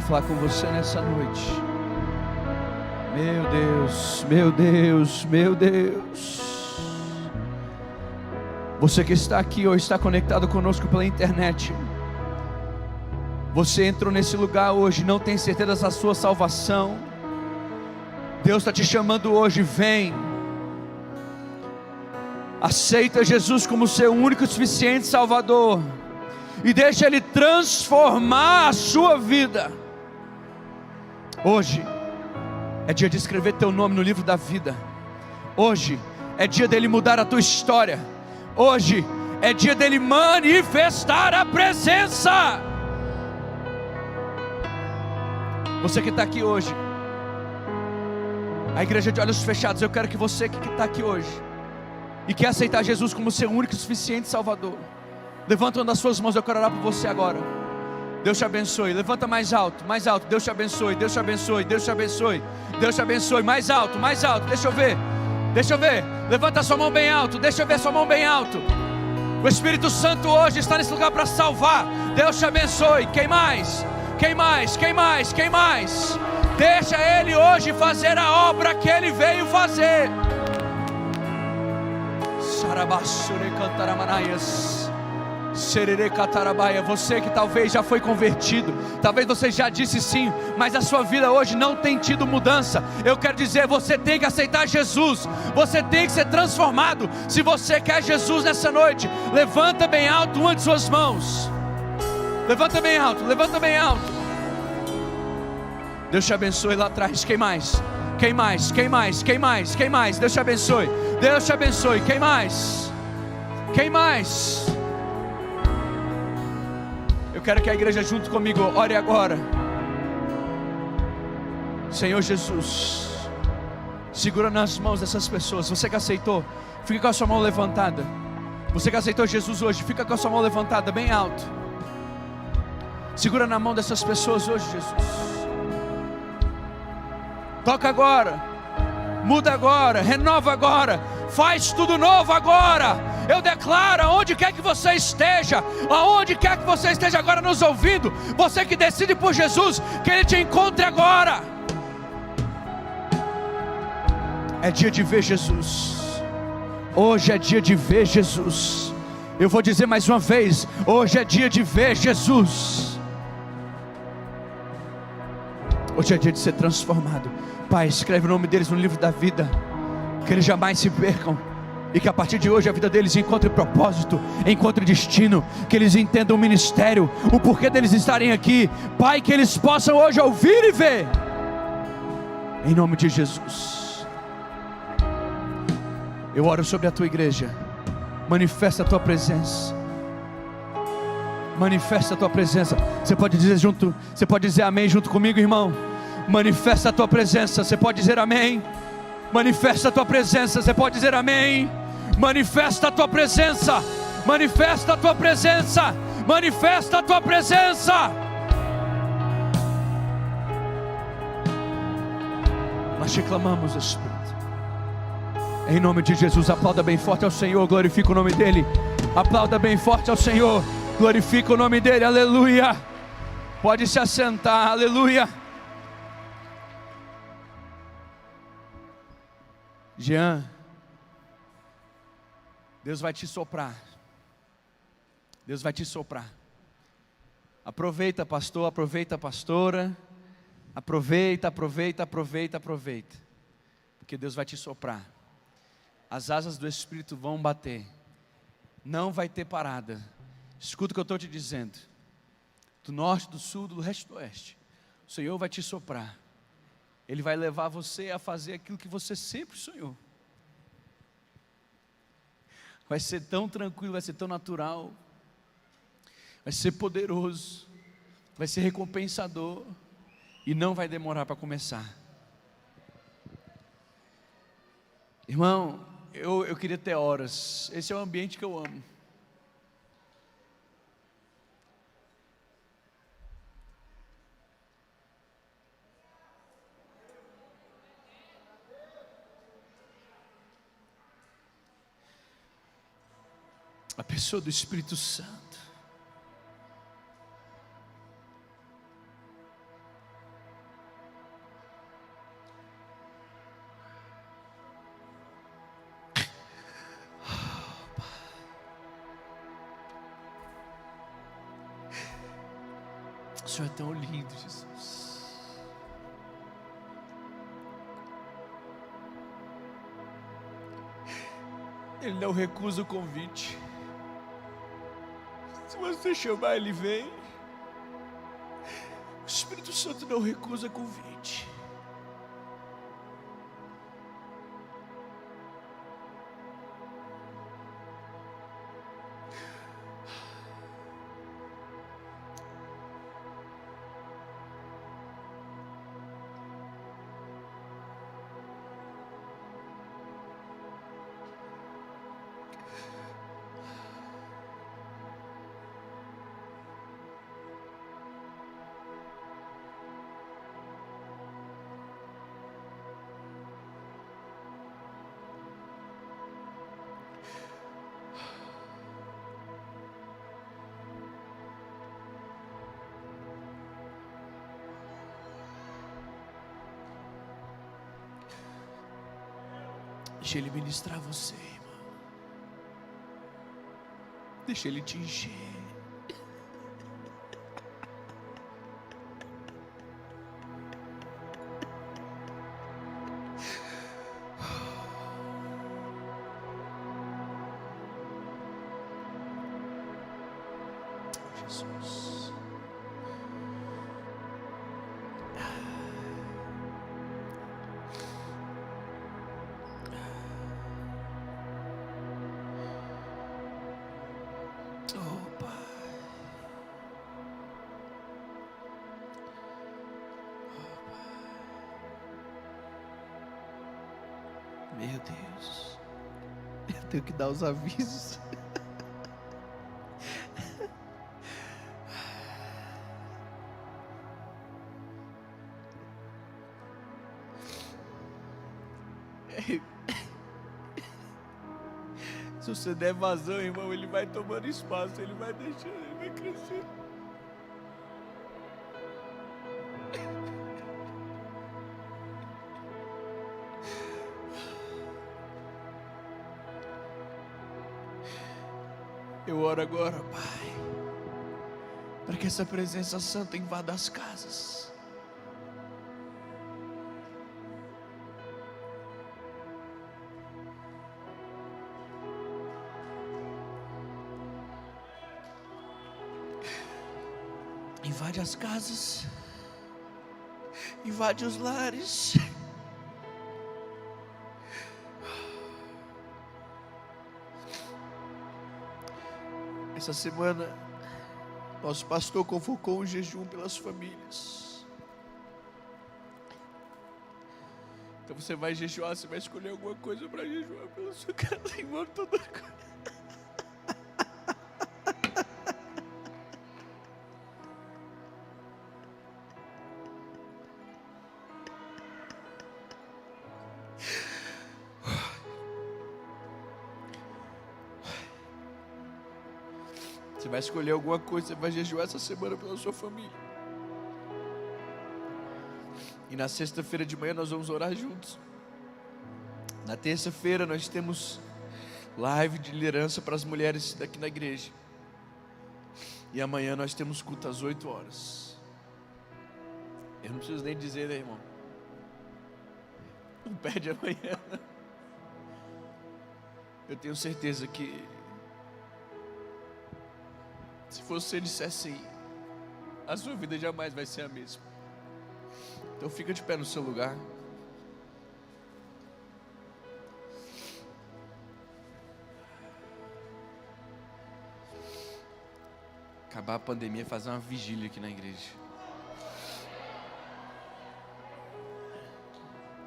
Falar com você nessa noite. Meu Deus, meu Deus, meu Deus. Você que está aqui ou está conectado conosco pela internet, você entrou nesse lugar hoje, não tem certeza da sua salvação. Deus está te chamando hoje. Vem, aceita Jesus como seu único e suficiente Salvador e deixa Ele transformar a sua vida. Hoje é dia de escrever teu nome no livro da vida. Hoje é dia dele mudar a tua história. Hoje é dia dele manifestar a presença. Você que está aqui hoje, A igreja de olhos fechados, eu quero que você que está aqui hoje e quer aceitar Jesus como seu único e suficiente Salvador, levanta uma das suas mãos, eu quero orar por você agora. Deus te abençoe, levanta mais alto, Deus te abençoe, Deus te abençoe, Deus te abençoe, Deus te abençoe, mais alto, deixa eu ver, levanta a sua mão bem alto, deixa eu ver sua mão bem alto. O Espírito Santo hoje está nesse lugar para salvar. Deus te abençoe. Quem mais? Deixa Ele hoje fazer a obra que Ele veio fazer. Você que talvez já foi convertido, talvez você já disse sim, mas a sua vida hoje não tem tido mudança. Eu quero dizer, você tem que aceitar Jesus, você tem que ser transformado. Se você quer Jesus nessa noite, levanta bem alto uma de suas mãos. Levanta bem alto. Deus te abençoe lá atrás. Quem mais? Deus te abençoe. Quem mais? Eu quero que a igreja junto comigo ore agora. Senhor Jesus, segura nas mãos dessas pessoas. Você que aceitou, fica com a sua mão levantada. Você que aceitou Jesus hoje, fica com a sua mão levantada bem alto. Segura na mão dessas pessoas hoje, Jesus. Toca agora, muda agora, renova agora, faz tudo novo agora. Eu declaro, aonde quer que você esteja agora nos ouvindo, você que decide por Jesus, que Ele te encontre agora. É dia de ver Jesus. Hoje é dia de ver Jesus. Eu vou dizer mais uma vez, hoje é dia de ver Jesus. Hoje é dia de ser transformado. Pai, escreve o nome deles no livro da vida, que eles jamais se percam, e que a partir de hoje a vida deles encontre propósito, encontre destino, que eles entendam o ministério, o porquê deles estarem aqui. Pai, que eles possam hoje ouvir e ver, em nome de Jesus. Eu oro sobre a tua igreja. Manifesta a tua presença. Manifesta a tua presença. Você pode dizer amém junto comigo, irmão? Manifesta a tua presença. Você pode dizer amém? Manifesta a tua presença. Você pode dizer amém? Manifesta a tua presença. Manifesta a tua presença. Manifesta a tua presença. Nós te clamamos, Espírito. Em nome de Jesus, aplauda bem forte ao Senhor, glorifica o nome dEle. Aplauda bem forte ao Senhor, glorifica o nome dEle, aleluia. Pode se assentar, aleluia. Jean, Deus vai te soprar. Deus vai te soprar. Aproveita, pastor, aproveita, pastora. Aproveita. Porque Deus vai te soprar. As asas do Espírito vão bater. Não vai ter parada. Escuta o que eu estou te dizendo. Do norte, do sul, do leste, do oeste. O Senhor vai te soprar. Ele vai levar você a fazer aquilo que você sempre sonhou. Vai ser tão tranquilo, vai ser tão natural. Vai ser poderoso. Vai ser recompensador. E não vai demorar para começar. Irmão, eu queria ter horas. Esse é o ambiente que eu amo. A pessoa do Espírito Santo. O Senhor é tão lindo, Jesus. Ele não recusa o convite. Se você chamar, Ele vem. O Espírito Santo não recusa convite. Deixa Ele ministrar você, irmão. Deixa Ele te encher. Jesus. Oh, Pai. Meu Deus. Eu tenho que dar os avisos. Se você der vazão, irmão, ele vai tomando espaço, ele vai deixando, ele vai crescendo. Eu oro agora, Pai, para que essa presença santa invada as casas. Invade as casas, invade os lares. Essa semana, nosso pastor convocou um jejum pelas famílias. Então você vai jejuar, você vai escolher alguma coisa para jejuar pela sua casa, irmão, toda coisa. Você vai escolher alguma coisa, você vai jejuar essa semana pela sua família. E na sexta-feira de manhã nós vamos orar juntos. Na terça-feira nós temos live de liderança para as mulheres daqui na igreja. E amanhã nós temos culto às 8 horas. Eu não preciso nem dizer, né, irmão? Não perde amanhã. Eu tenho certeza que se você dissesse, a sua vida jamais vai ser a mesma. Então fica de pé no seu lugar. Acabar a pandemia, fazer uma vigília aqui na igreja.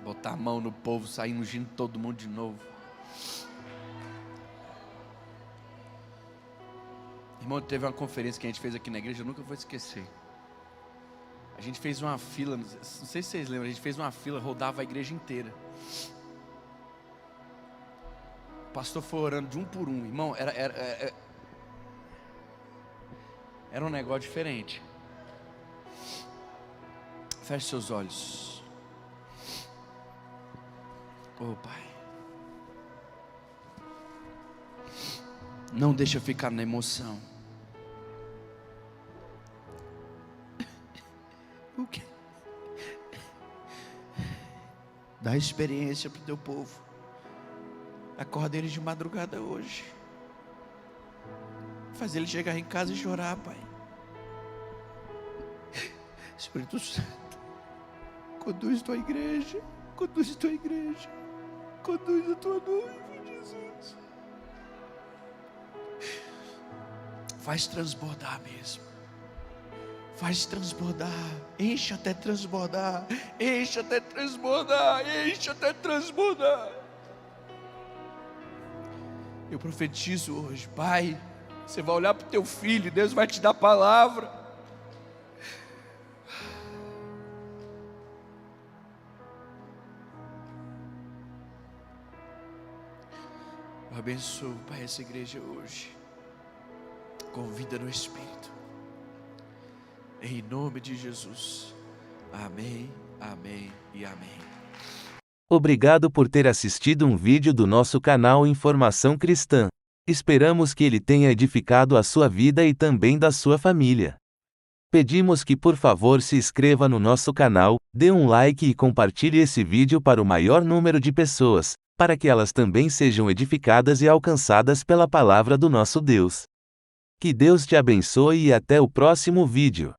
Botar a mão no povo, sair ungindo todo mundo de novo. Irmão, teve uma conferência que a gente fez aqui na igreja, eu nunca vou esquecer. A gente fez uma fila, não sei se vocês lembram, a gente fez uma fila, rodava a igreja inteira. O pastor foi orando de um por um, irmão, era um negócio diferente. Feche seus olhos. Oh, Pai. Não deixa ficar na emoção. O quê? Dá experiência para o teu povo. Acorda eles de madrugada hoje. Faz ele chegar em casa e chorar, Pai. Espírito Santo, conduz tua igreja. Conduz tua igreja. Conduz a tua noiva, Jesus. Faz transbordar mesmo. Faz transbordar, enche até transbordar, enche até transbordar, enche até transbordar. Eu profetizo hoje, Pai, você vai olhar para o teu filho, Deus vai te dar palavra. Eu abençoo, Pai, essa igreja hoje. Convida no Espírito. Em nome de Jesus. Amém, amém e amém. Obrigado por ter assistido um vídeo do nosso canal Informação Cristã. Esperamos que ele tenha edificado a sua vida e também da sua família. Pedimos que por favor se inscreva no nosso canal, dê um like e compartilhe esse vídeo para o maior número de pessoas, para que elas também sejam edificadas e alcançadas pela palavra do nosso Deus. Que Deus te abençoe e até o próximo vídeo.